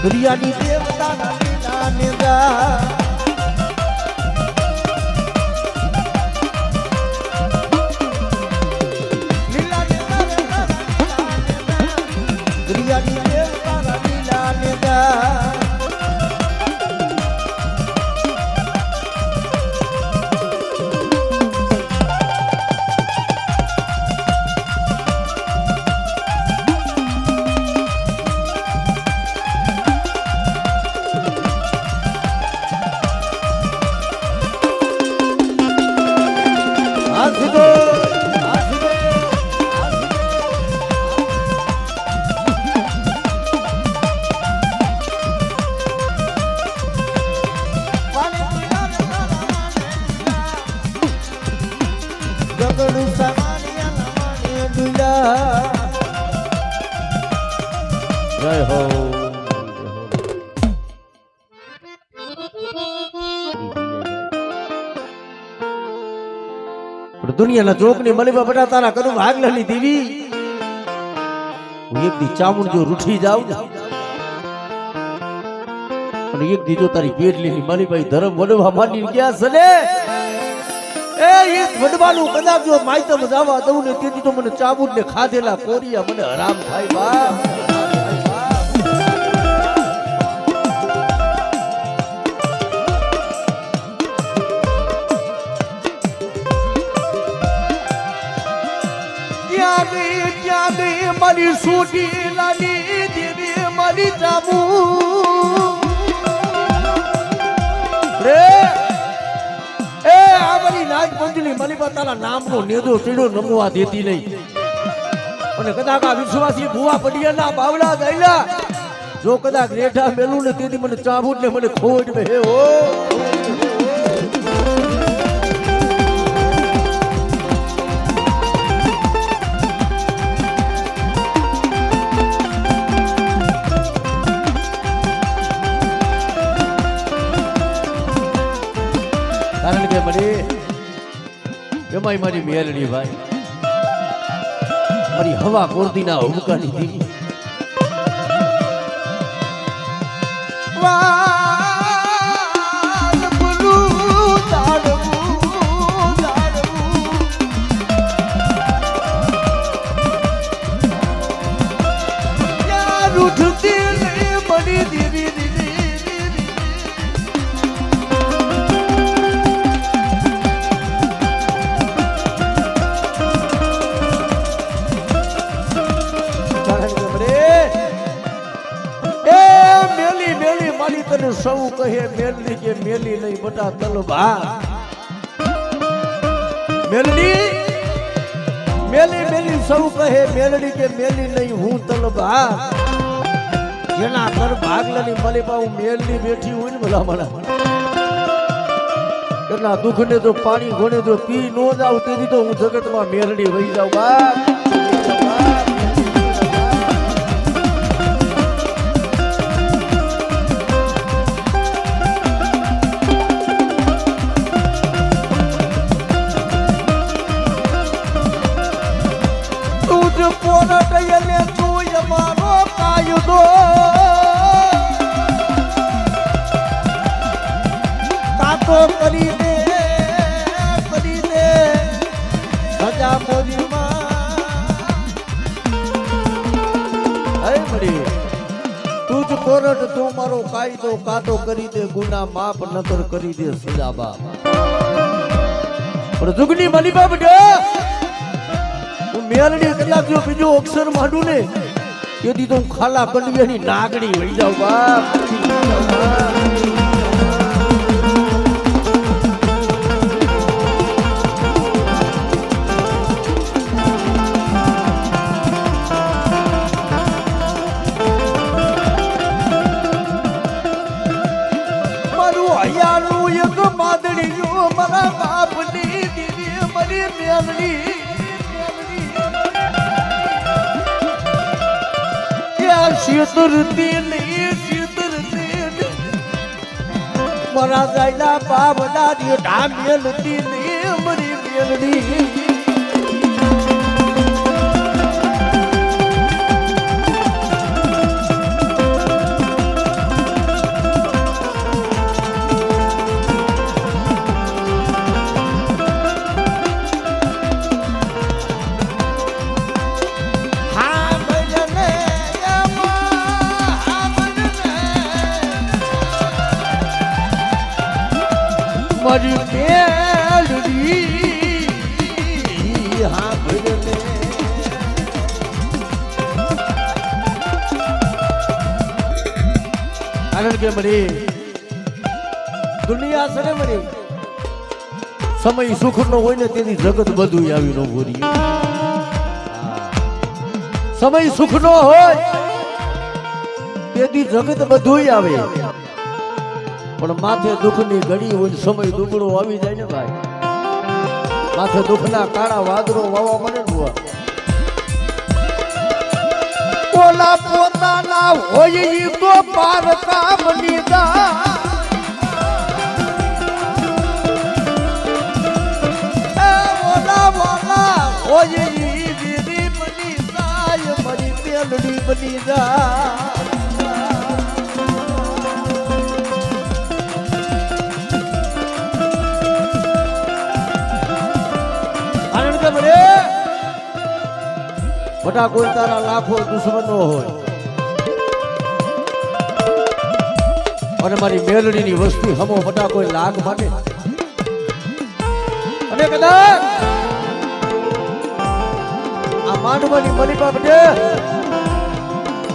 દરિયાની દેવતાના લીલા નેદા જય હો દુનિયાના જોકની મલીબા બટા તારા કરું ભાગલાની દેવી હું એક દી ચામુંડ જો રૂઠી જાઉં અને એક દી જો તારી પેટલીની મલીબાઈ ધર્મ વડવા માંડી ગયા છે ને એ એક વડવાનું કદાચ જો માયતમ જાવા દઉં ને તેથી તો મને ચામુંડ ને ખાધેલા કોરિયા મને હરામ થાય બા મારી સૂટી લાલી દેવી મારી જાબુ રે એ આ મારી નાગ પંજલી મલીબા તારા નામનો નેદો ટીડો નમવા દેતી નહીં અને કદાચ આ વિશ્વાસી ભુવા પડિયાના બાવડા ગયેલા જો કદાચ રેઠા મેલું ને તેથી મને ચાબુટ ને મને ખોટ બે હે ઓ કારણ કે મને એમાંય મારી મેલડી ભાઈ મારી હવા કોરતીના હુમકાની દીવી સૌ કહે મેલડી કે મેલી નહીં બટા તલભા મેલડી મેલી મેલી સૌ કહે મેલડી કે મેલી નહીં હું તલભા જેના ઘર ભાગલાની મલીબા હું મેલડી બેઠી હોય ને ભલા મને એના દુઃખ ને તો પાણી ઘોડે તો પી નો જાવ તેથી તો હું જગતમાં મેલડી વહી જાઉં બા કરી દે સજા મોજીમાં તું જ કોરટ તું મારો કાયદો કાતો કરી દે ગુના માફ નતર કરી દે સજા બાપ પણ જુગની મલીબા બડા હું મેલડી કલાક જો બીજો અક્ષર માંડું ને તેથી તો હું ખાલા કંડિયાની નાગણી વહી જાઉં બાપ મારા બાપની દીદી મારી મેલડી મારા જાયલા બાબડા ઢા મેલતી મારી મેલડી મારી મેલડી હા ભજને કારણ કે મારી દુનિયા છે ને મારી સમય સુખ નો હોય ને તેથી જગત બધું આવી નો ભૂરી સમય સુખ નો હોય તેથી જગત બધું આવે પણ માથે દુઃખની ઘડી હોય સમય દુબળો આવી જાય ને ભાઈ માથે દુઃખના કાળા વાદળો વાવા મને ઓલા પોતાના હોય ઈ તો પાર કામની જાય ઓલા હોય ઈ વીરી બની જાય મારી મેલડી બની જાય કારણ કે બને બટા કોઈ તારા લાખો દુશ્મનો હોય અને મારી મેલડીની વસ્તી હમો બટા કોઈ લાખ માટે અને કદાચ આ માંડવાની મરી બાબતે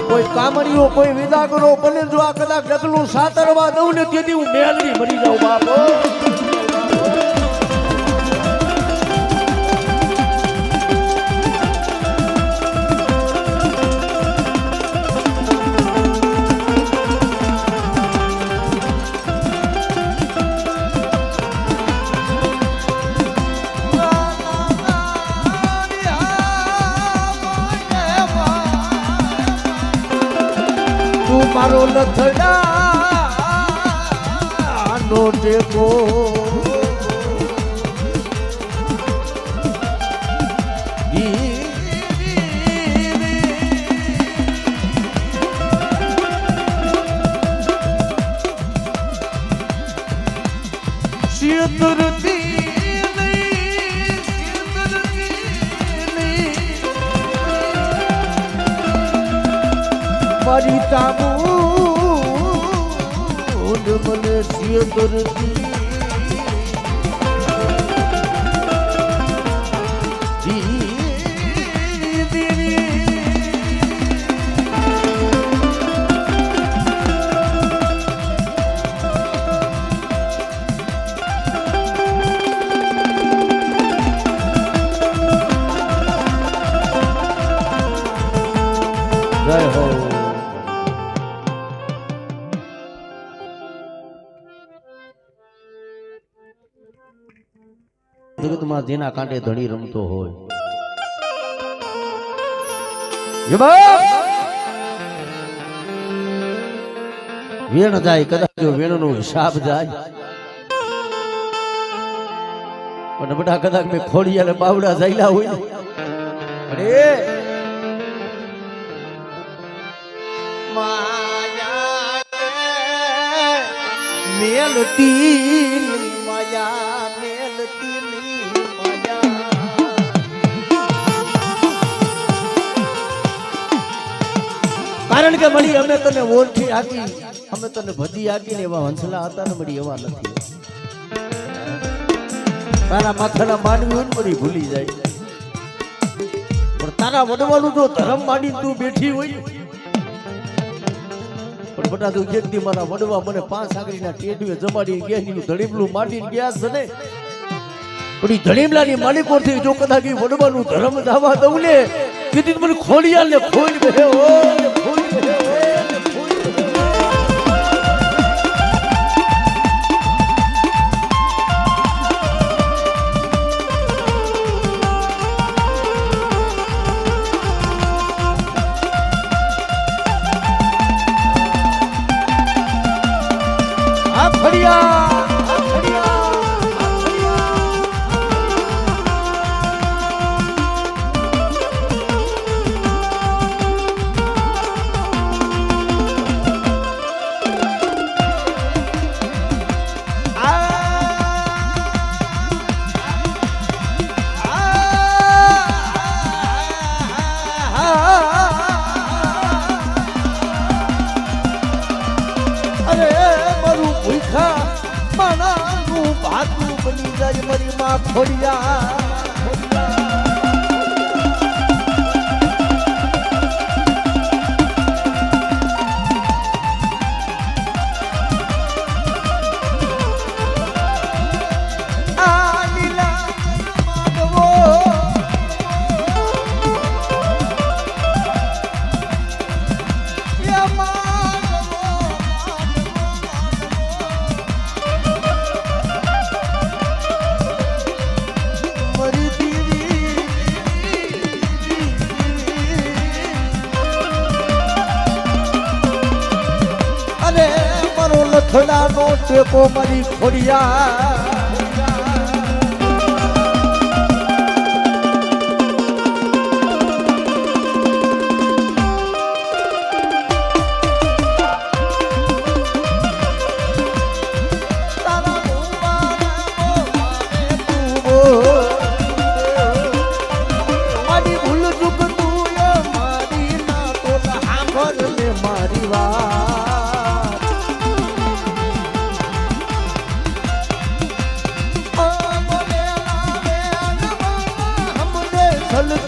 કોઈ કામણીઓ કોઈ વિદાગરો બને જો આ કદાચ ડગલું સાતરવા દઉં ને તેથી હું મેલડી મરી જાઉં બાપો મારો લથડા નો ટેકો મારી તાબુ મને સિયદરતી જય હો જગતમાં જેના કાંઠે ધણી રમતો હોય વેણ જાય કદાચ જો વેણનો હિસાબ જાય અને બધા કદાચ મેં ખોડિયા ને બાવડા જાયલા હોય અરે મેલતી માયા મેલતી કારણ કે મળી અમે તને ઓળખી આકી અમે તને ભજી આકી ને એવા હંસલા હતા ને મળી એવા નથી તારા માથાના માંડવી હોય ને મળી ભૂલી જાય પણ તારા વડવાનું જો ધર્મ માંડી તું બેઠી હોય પણ બટા તું જેથી મારા વડવા મને 5 આંગળીના ટેડવે જમાડી ગયા ની ધડીમલું માંડીને ગયા છે ને પણ ઈ ધડીમલાની માલિકોથી જો કદાચ વડવાનું ધર્મ દાવા દઉં ને કીધી મને ખોડિયાલ ને ખોલ બે બની જાય મારી માં ખોડિયા રથડાનો ટેકો મારી ખોડિયા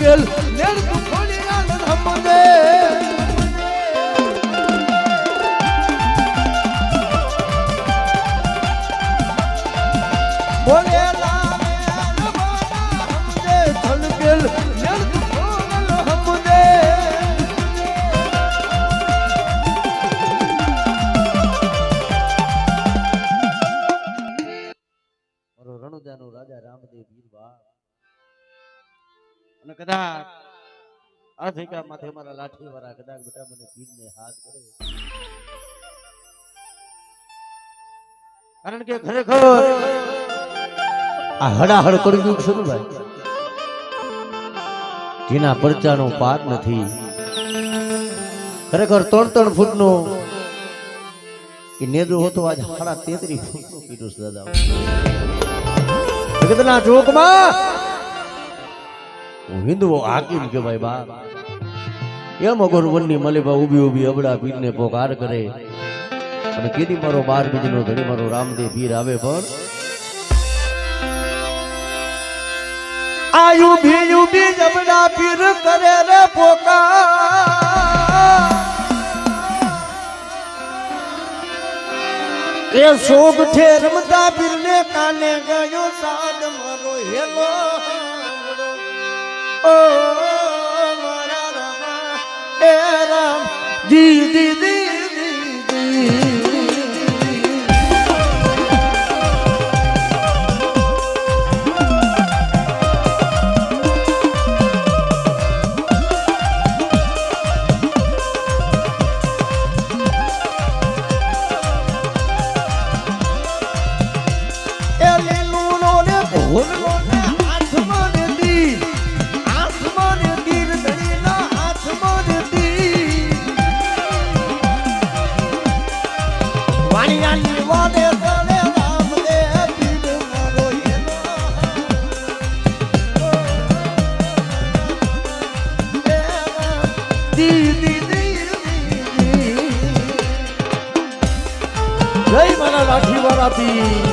Girl, never to put it on the રણુજાનો રાજા રામદેવ વીરવા અને કદાચ આ થેકા માથે મારા લાઠી વાળા કદાચ બેટા મને પીરને હાથ કરે કારણ કે ખરેખર આ હડાહડ કરી ગયું છે ભાઈ જેના પરચાનો પાર નથી ખરેખર 3-3 ફૂટનો એ નેદો હતો આજ 33 ફૂટનો કીધું છે દાદા જગતના ચોકમાં હિન્દુઓ હાકીમ કે ભાઈ બા એમ અગર વનની મલેબા ઊભી ઊભી અબડા પીરને પોકાર કરે અને કીધી મારો 12 બીજનો ઘડી મારો રામદેવ પીર આવે પણ આયુ ઊભી અબડા પીર કરે રે પોકાર એ શોભ છે રમતા પીરને કાને ગયો સાદ મારો હેલો ઓ મારા રામા એ રામ દી દી દી જય મારા લાઠી વાળા પીર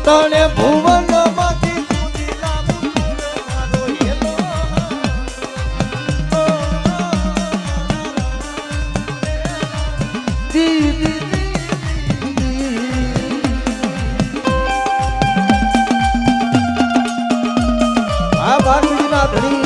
તને ભુવન માંથી સુધી લાગુ મારો હેલો દી દી આ બારમીના ધણી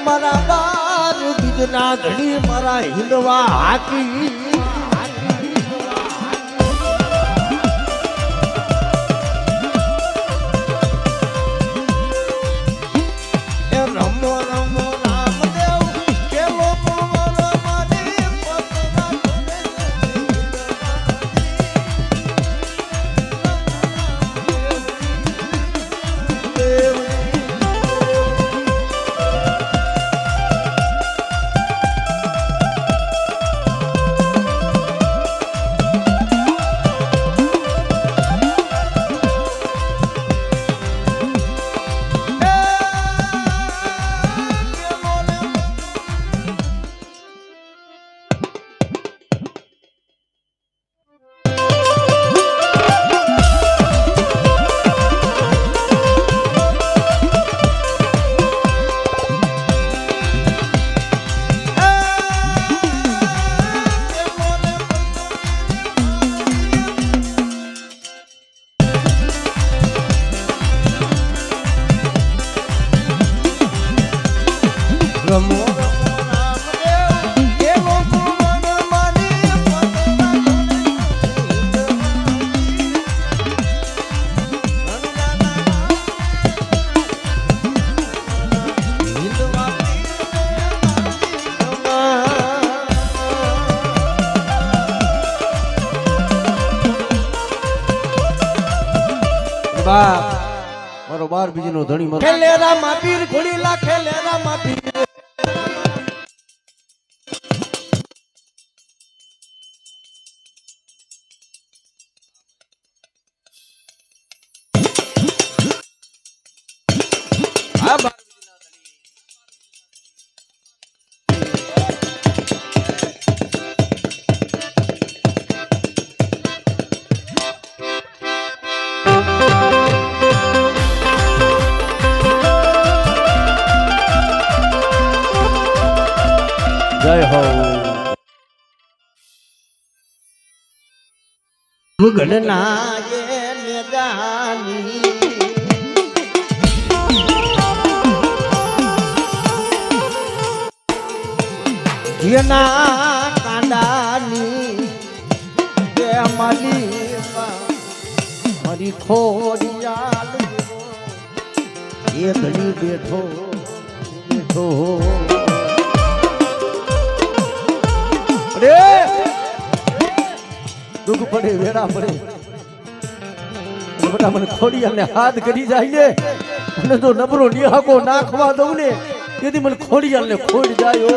મારા 12 બીજના ધણી મારા હિંદવા હાકી બા મારો 12 બીજીનો ધણી મારો ખેલેરા માપીર ઘોડીલા ખેલેરા માપીર આ 12 બીજીના ધણી જય હો મુગડના એ મેદાની જેના કાંડાની કે મારી ખોડિયાલ એ ધણી બેઠો બેઠો દુઃખ પડે વેડા પડે બધા મને ખોડિયાને હાથ કરી જાય ને અને જો નબરો નિહાકો નાખવા દઉં ને તેથી મને ખોડિયાને ખોડ જાય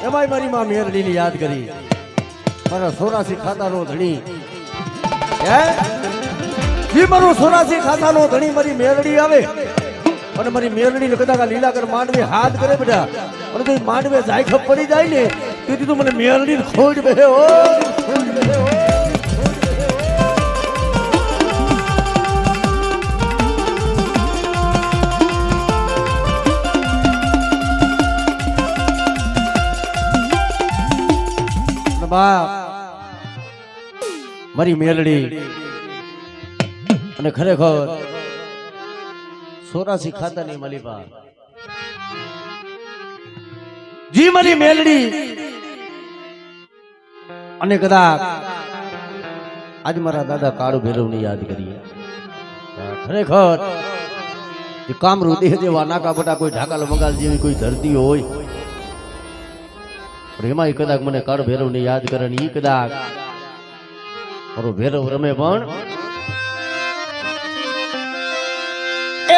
એમાંય મારી માં મેરડીની યાદ કરી મારા 84 ખાતાનો ધણી હે મારો 84 ખાતાનો ધણી મારી મેરડી આવે અને મારી મેરડીને કદાચ લીલાકર માંડવે હાથ કરે બેટા અને તો માંડવે જાયખપ પડી જાય ને તેથી તું મને મેરડીને ખોડ બે હો મારી મેલડી અને ખરેખર 84 ખાતાની મલીબા જી મારી મેલડી અને કદાચ આજ મારા દાદા કાળુ ભૈરવને યાદ કરીએ ખરેખર એ કામરૂ દેહ જેવા નાકા બટા કોઈ ઢાકાલ બંગાળ જેવી કોઈ ધરતી હોય એમાં કદાચ મને કાળ ભૈરવ ને યાદ કરે ને ઈ કદાચ મારો ભૈરવ રમે પણ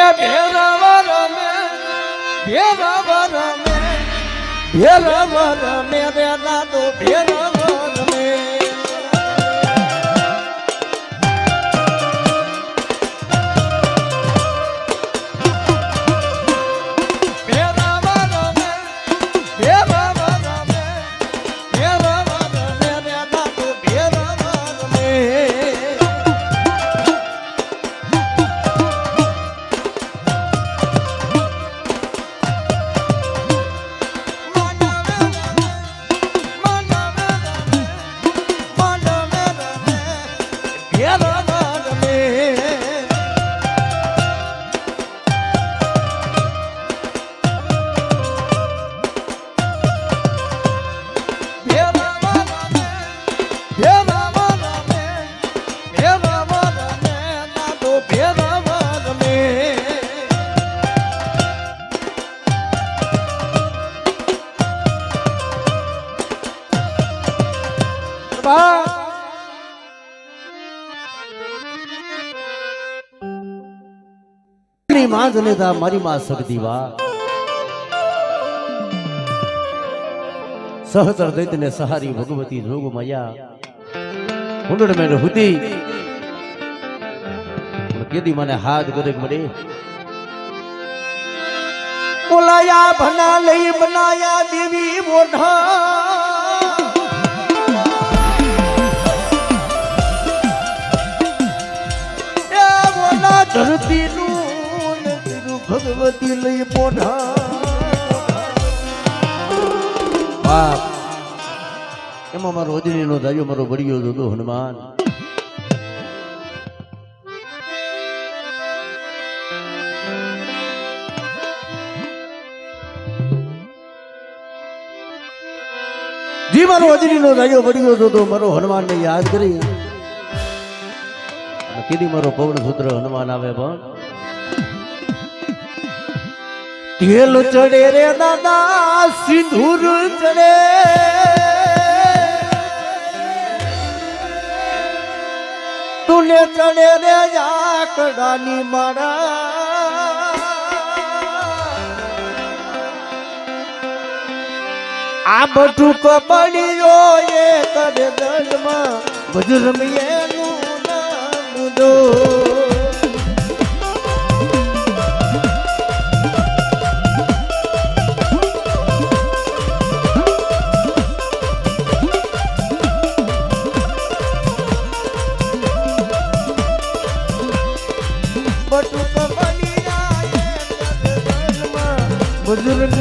એ ભૈરવ રમે રે દાદો ભૈરવ રમે નાગણી માં જનેતા મારી માં સગદી વા સહચર દૈત્યને સહારી ભગવતી જોગ મયા હુંડળ મેં હુતી કેદી મને હાથ કરે મળે બોલાયા ભના લઈ બનાયા દેવી મોઢા ધરતી નું ભગવતી લઈ મોઢા બાપ એમાં મારો અજની નો દાયો મારો બળિયો જોતો હનુમાન જી મારો અજની નો દાયો બળિયો જોતો મારો હનુમાન ને યાદ કરી કીધી મારો પવન સૂત્ર હનુમાન આવે પણ તેલ ચડે રે દાદા સિંદૂર ચડે તુને ચડે રે આકડાની મારા આ બધું કબડીયો એ કરે દલમાં બજરંગીનું નામ દો बुजुर्ग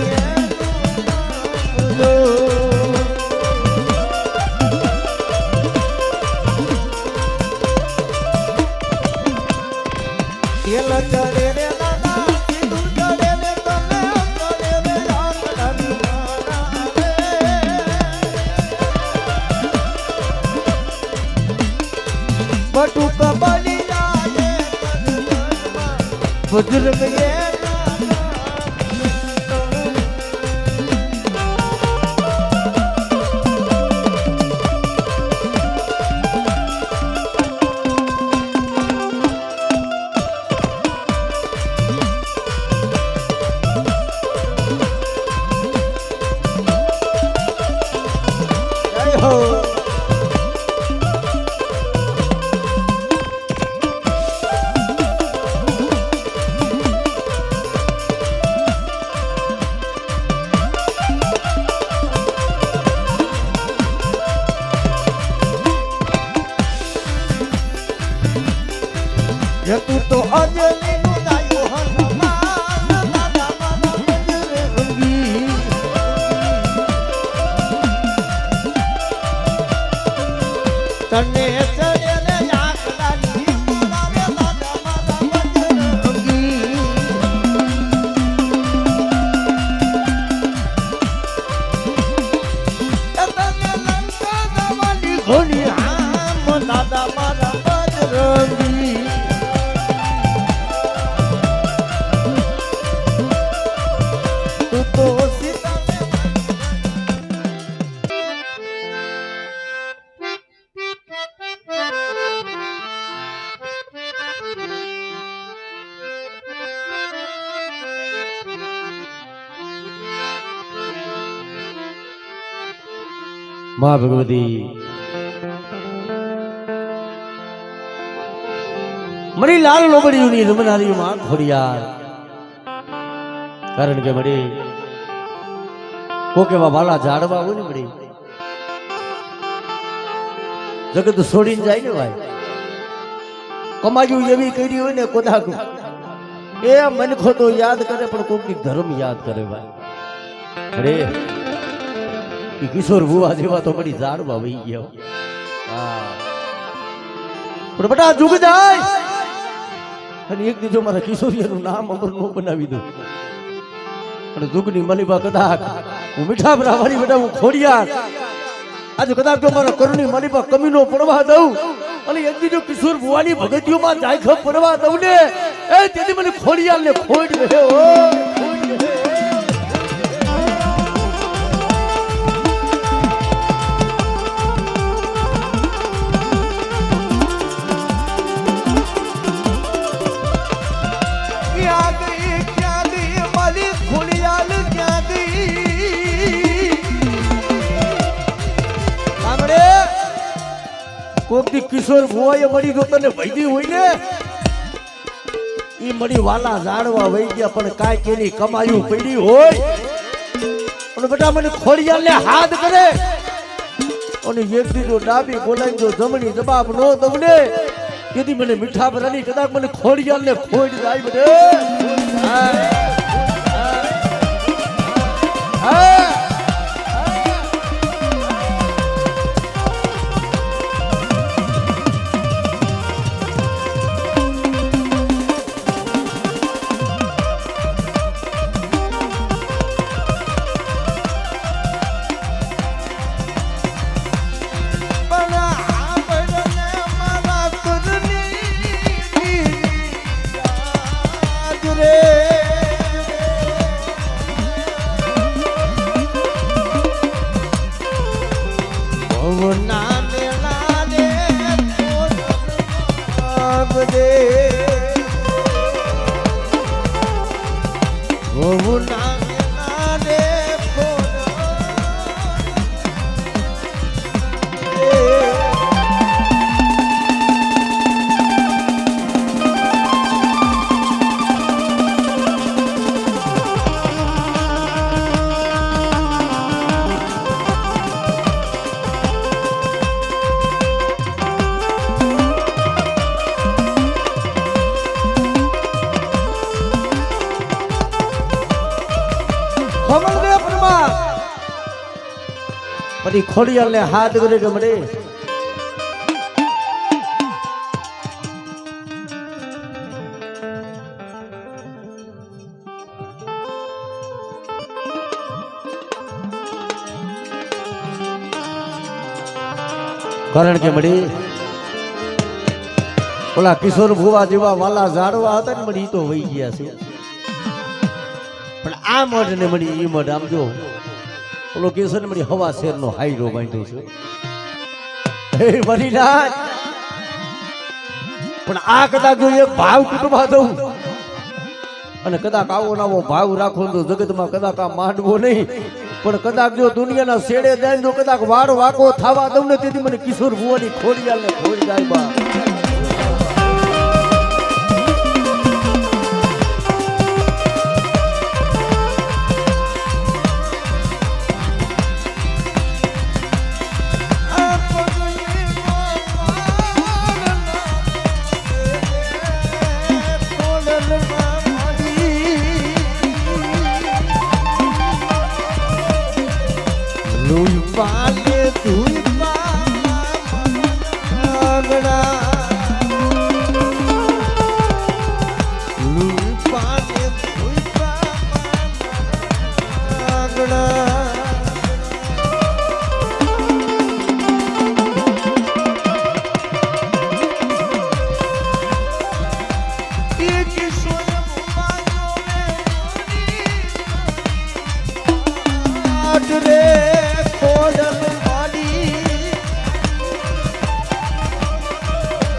बुजुर्ग ये तू तो अंजलि नुदायो हनुमान दादा माना बजरंगी तने चले रे आकलानी मोरा रे दादा माना बजरंगी तने लंका दवाली घोड़ी राम दादा माना बजरंगी माँ भगवती मरी लाल लोबड़ी उनी रमनारी मां खोड़ियार कारण के मरी कोके वाला झाड़वा हो ने मरी जगत छोड़ी जाए ने भाई कमायु एवी करी हो ने कोदा को ए मन को तो याद करे पर कोक धर्म याद करे भाई अरे किशोर बुआ जेवा तो बड़ी झाड़वा वही गयो પણ બટા જુગ જાય અને એક દીજો મારા કિશોરીનું નામ અમર નો બનાવી દો અને જુગની મલીબા કદાચ હું મીઠા બ્રાહ્મણી બેટા હું ખોડિયાર આજે કદાચ જો મારા કરુણી મલીબા કમીનો પડવા દઉં અને એક દીજો કિશોર બુવાની ભગતીઓમાં જાય ખપ પડવા દઉં ને એ તેથી મને ખોડિયાર ને ખોડ રહ્યો ઓ Yeah. કોક દી કિશોર ભુવાએ મળી જો તને વૈદી હોય ને ઈ મળી વાલા જાડવા વહી ગયા પણ કાંઈ કેની કમાયું પડી હોય અને બેટા મને ખોડિયાલને હાથ કરે અને એક દીધો ડાબી બોલાવી જો જમણી જવાબ નો તમને તેથી મને મીઠા ભરાની કદાચ મને ખોડિયાલને ખોડ જાય બધે પછી ખોડિયાલને હાથ કરે કે મળે કારણ કે મળી ઓલા કિશોર ભુવા જેવા વાલા ઝાડવા હતા ને મળી તો વહી ગયા છે પણ આ મઢ ને મળી ઈ મઢ આમ જો ઓલો કેસર ને મળી હવા શેર નો હાઈરો બાંધ્યો છે હે મરી રાજ પણ આ કદાચ જો એક ભાવ કુટુંબા દઉં અને કદાચ આવો નાવો ભાવ રાખો તો જગતમાં કદાચ આ માંડવો નહીં પણ કદાચ જો દુનિયાના શેડે જાય જો કદાચ વાળ વાકો થવા દઉં ને તેથી મને કિશોર ભુવાની ખોડિયાલને ખોડી જાય બા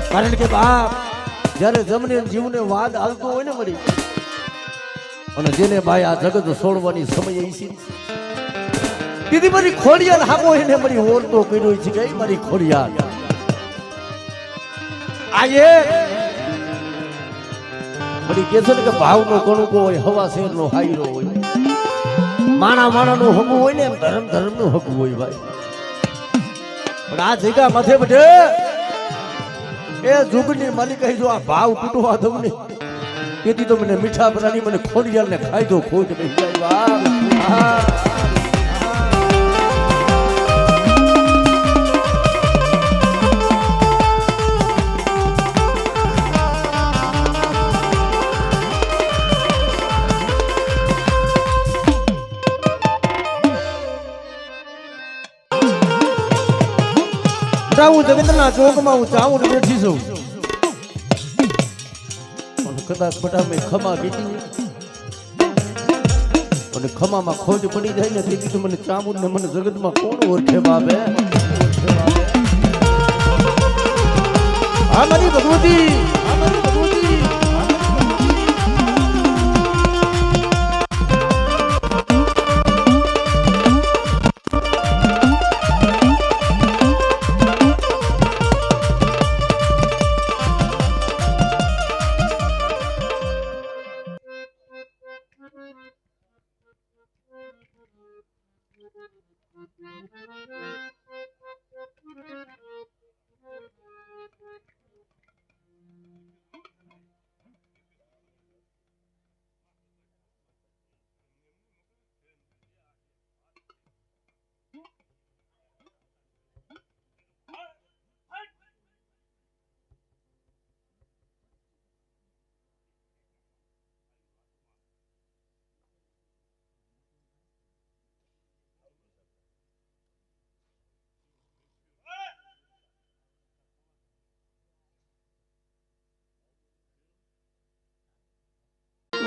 કારણ કે બાપ જ્યારે જમને જીવને વાદ હાલતો હોય ને મળી અને જેને ભાઈ આ જગત છોડવાની સમય છે દીદી મારી ખોડિયાલ હામો એને મારી ઓરતો કર્યો છે કે મારી ખોડિયાલ આયે મારી કે છે કે ભાવનો કણુકો હોય હવા શેરનો હાઈરો હોય માણા માણાનું હકું હોય ને એમ ધર્મ ધર્મનું હકું હોય ભાઈ પણ આ જગ્યા માથે બધે એ જુગની માલિક જો આ ભાવ તૂટવા દઉં ને તેથી તો મને મીઠા બનાની મને ખોડિયાલ ને ખાઈ દો ખોજ બેસી જાય વાહ હું જગતના ચોકમાં હું ચાવું ને બેઠી છું અને કદાચ બટા મેં ખમા કીધી અને ખમામાં ખોજ પડી જાય ને તેથી તો મને ચાવું ને મને જગતમાં કોણ ઓળખે બાપે આ મારી ભગવતી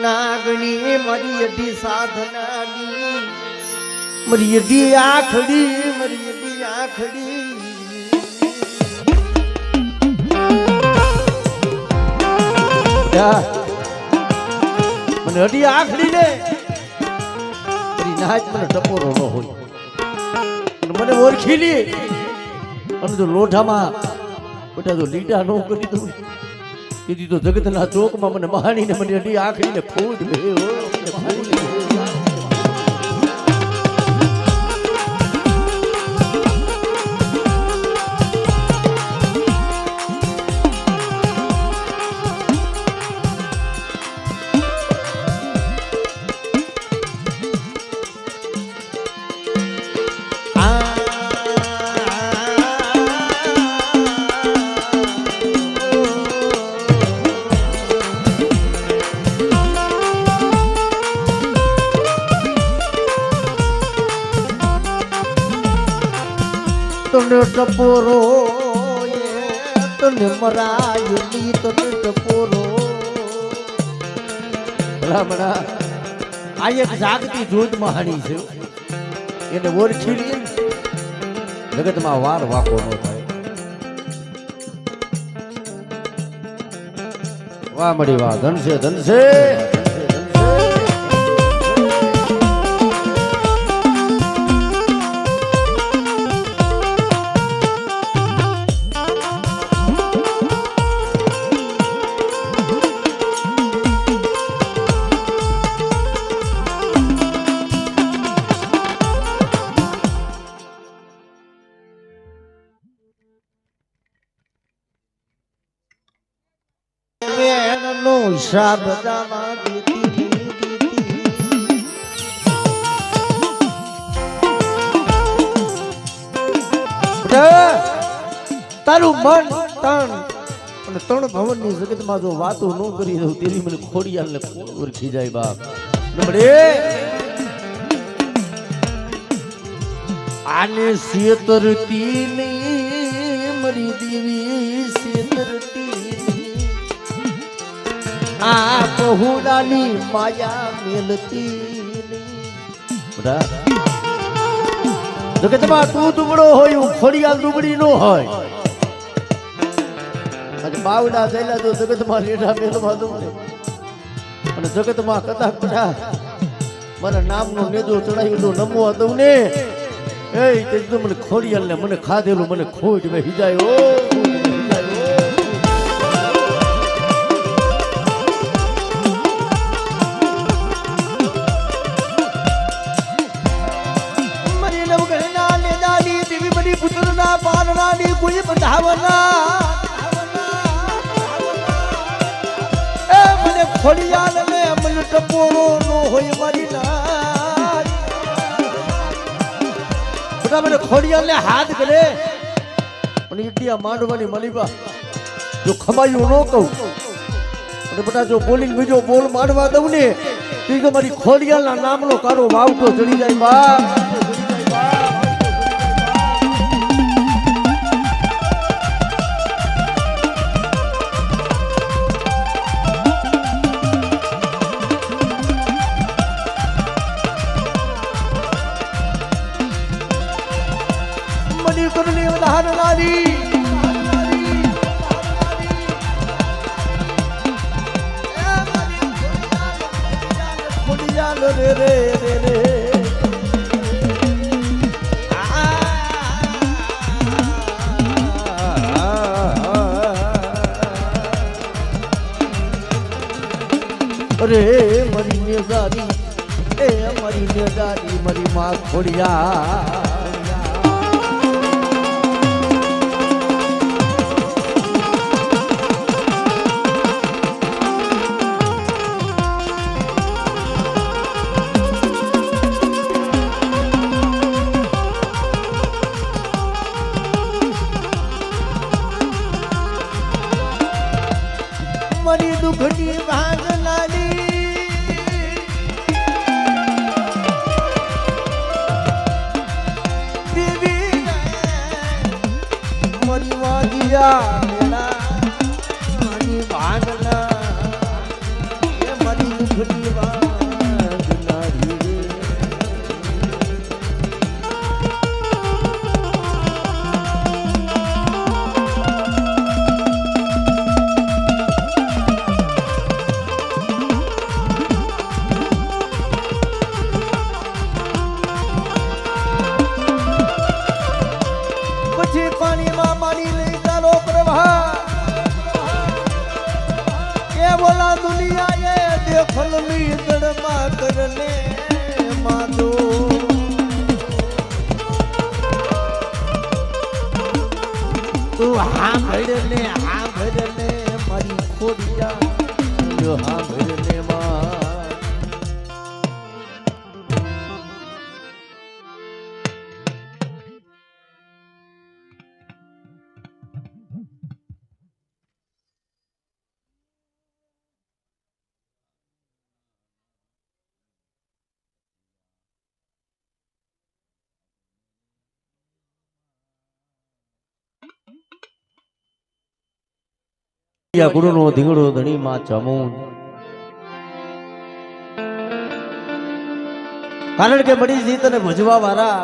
નાગણી મારી અઢી સાધનાની મારી અઢી આખડી મારી અઢી આખડી મને અઢી આખડી ને મારી નાચ મને ટપોરો ન હોય મને ઓળખી લે અને જો લોઢામાં બેટા જો લીટા ન કરી દઉં કીધી તો જગતના ચોકમાં મને મહાણીને મને અઢી આખડીને ફૂટ બે તને ટપોરો તને મરાયલી તને ટપોરો ભલામણા આ એક જાગતી જોત મહાણી છે એને ઓળખી લે જગતમાં વાર વાકો ન થાય વાહ મળી વાહ ધનશે ધનશે હિસાબ બધામાં તારું મન તન અને ત્રણ ભવન ની જગત માં જો વાતો ન કરી દઉં તેની મને ખોડિયાલ ને કોણ ઓળખી જાય બાપ આને શેતરતી નહીં મરી દેવી શેતરતી આ બહુડાની માયા મેલતી જગતમાં તું દુબળો હોય હું ખોડિયાલ દુબળી નો હોય બાવડા થયેલા તો જગતમાં લેઢા મેલવા દઉં અને જગતમાં કદાચ બધા મારા નામનો નેજો ચડાવેલો નમવા દઉં ને એ મને ખોડિયાલ ને મને ખાધેલું મને ખોટ બેસી જાય ઓ પુત્રના પારણાની કોઈ બધાવના એ મને ખોડિયાલ ને મને ટપોરો નો હોય મારી ના બધા મને ખોડિયાલ ને હાથ કરે અને ઇન્ડિયા માંડવાની મલીબા જો ખમાયું ન કહું અને બધા જો બોલીને બીજો બોલ માંડવા દઉં ને તો મારી ખોડિયાલ ના નામનો કારો વાવતો ચડી જાય બા અરે મારી નેદારી એ મારી નેદારી મારી માં ખોડિયા મારી દુઃખની ભાગલાલી દેવી મારી વાગિયા મારી ભાગલા એ મારી દુઃખની વાંધનારી રે. પછી પાણીમાં મારી લઈ તારો પ્રવાહ એ બોલા દુનિયા એ દેખલ મી દડમાં કરને માતો તું હા ભડને મારી ખોડિયા હા ભડને માં ગુરુનો ધીંગડો ધણીમાં ચમૂન કારણ કે મળી જી તને ભજવા વાળા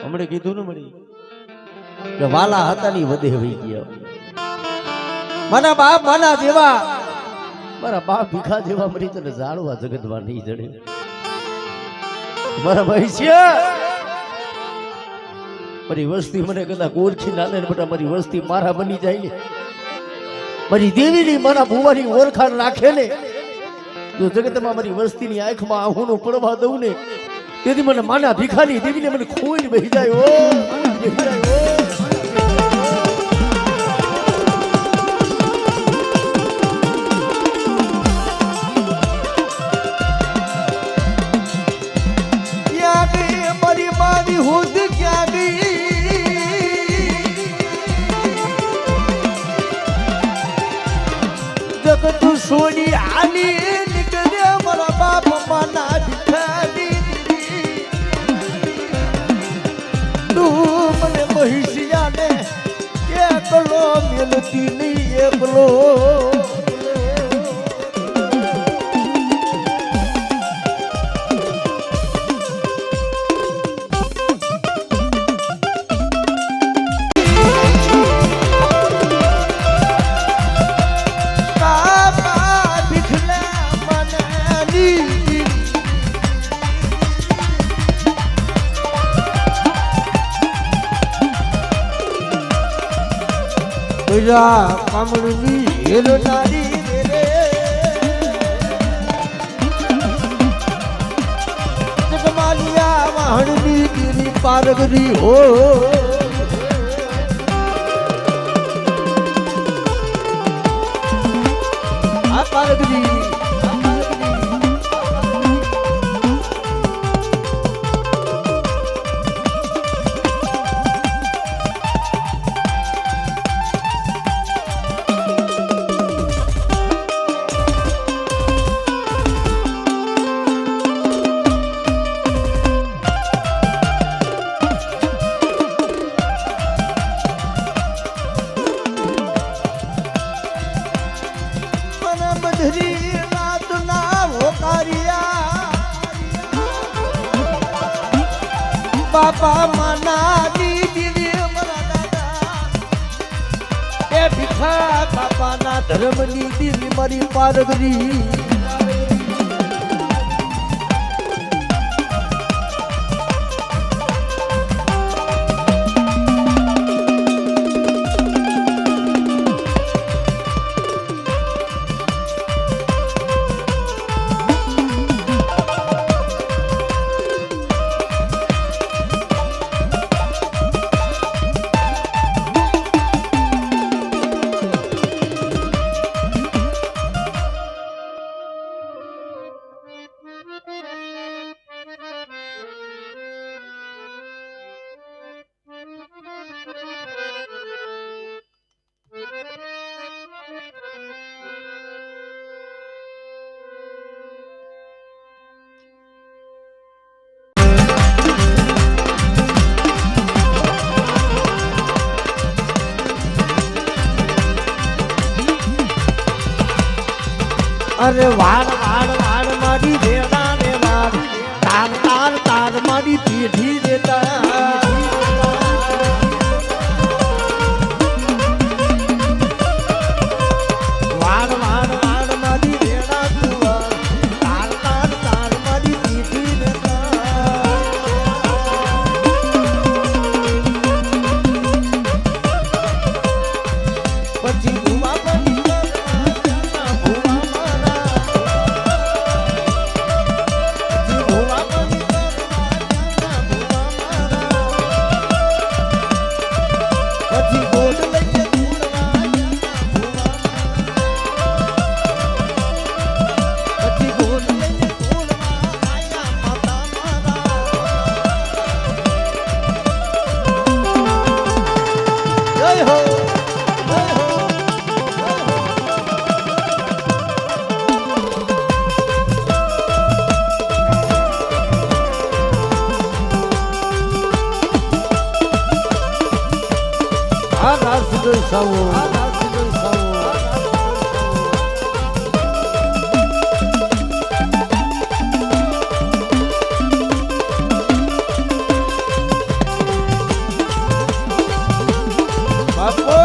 હમણે કીધું ને મળી કે વાલા હતા ની વધે વહી ગયા મારા બાપ માના જેવા મારા બાપ ભીખા જેવા મળી તને જાણવા જગતમાં નહીં જડે મારા ભૈષ્ય મારી વસ્તી મને કદાચ ઓળખી ના લે બેટા મારી વસ્તી મારા બની જાય ને મારી દેવીની મારા ભુવાની ઓળખાણ રાખે ને જો જગતમાં મારી વસ્તીની આંખમાં આહુનું પડવા દઉં ને તેથી મને માના ભીખાની દેવીને મને ખોઈને બેહી જાય ઓ બેહી જાય ઓ ક્યાં ગઈ મારી મારી હોદ ક્યાં ગઈ જગત સોની આની નીકળે મારા બાપ માના ભીખાની તું મને મહિષિયાને એકલો મેલતી નહીં એકલો કમળની હેલ નારી રે જગમાલિયા વાહણની ગીરી પારગરી હો આ પારગરી બાપા માના દીદી મારા દાદા એ ભીખા બાપાના ધર્મની દીદી મારી પારગરી અરે વાડ વાડ વાડ મારી વેડા ને વાડ તાર તાર તાર મારી પીઠી દેતા વાડ વાડ વાડ મારી વેડા તું વાડ તાર તાર તાર મારી પીઠી દેતા પછી ભૂવા બની કરવા ભૂવા મારા પછી ભૂવા બની કરવા ભૂવા મારા પછી ગોળ લઈને ધૂળવા ભૂવા પછી ગોળ લઈને ધૂળવા આયા માતા મારા જય હો આ સુંદર સાવો બાપો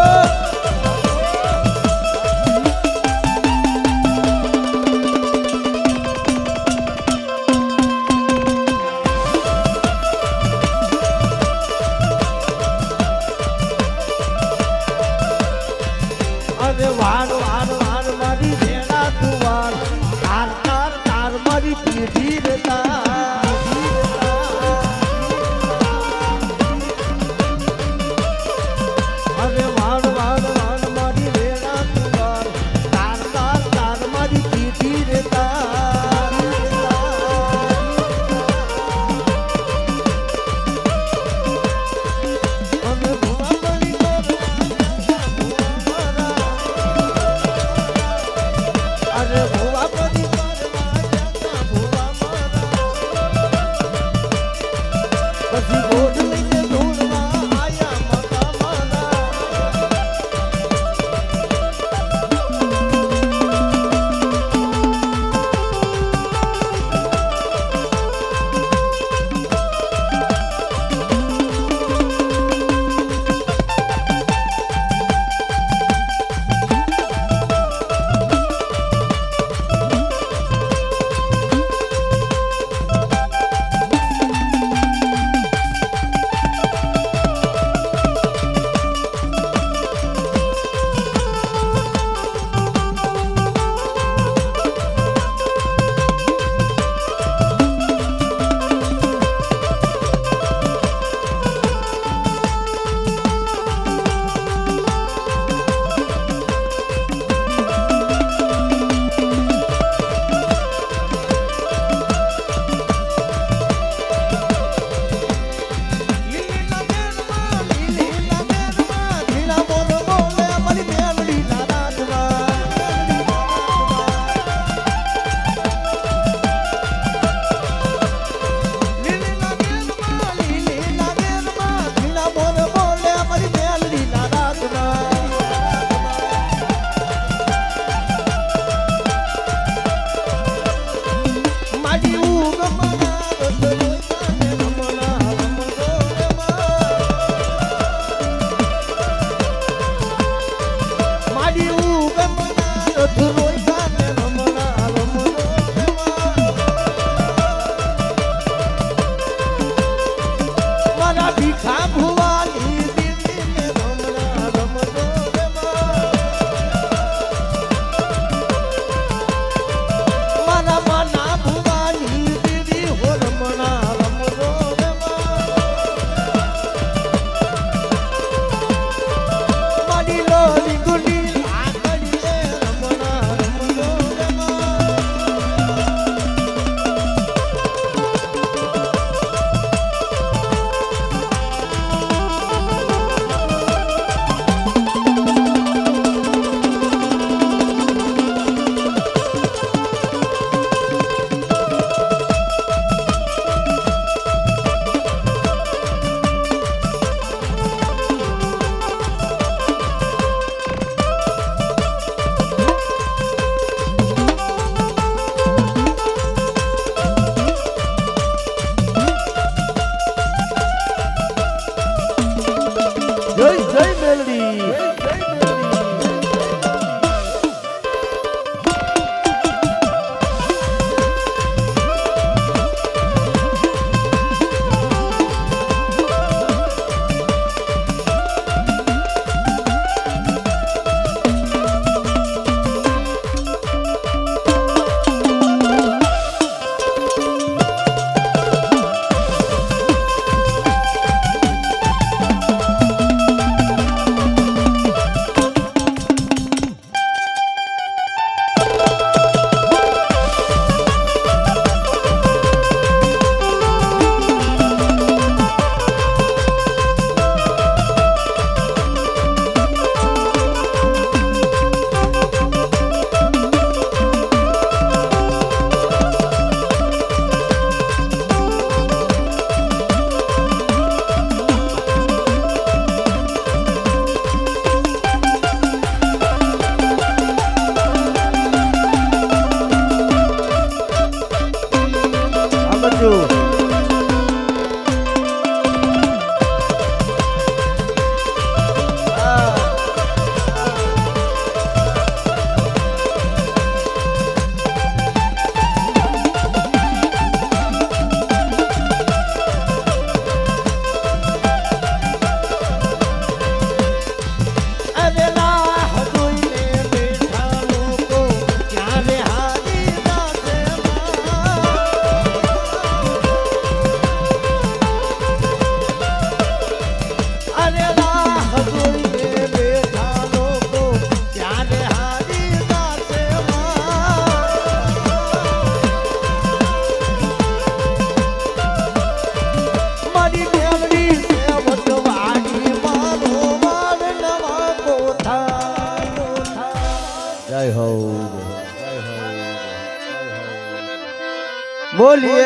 બોલીએ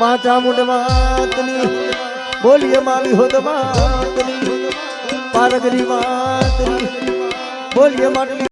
માં ચામુંડ માતની, બોલીએ માવી હોત માતની, પારગરી માતની, બોલીએ માટલી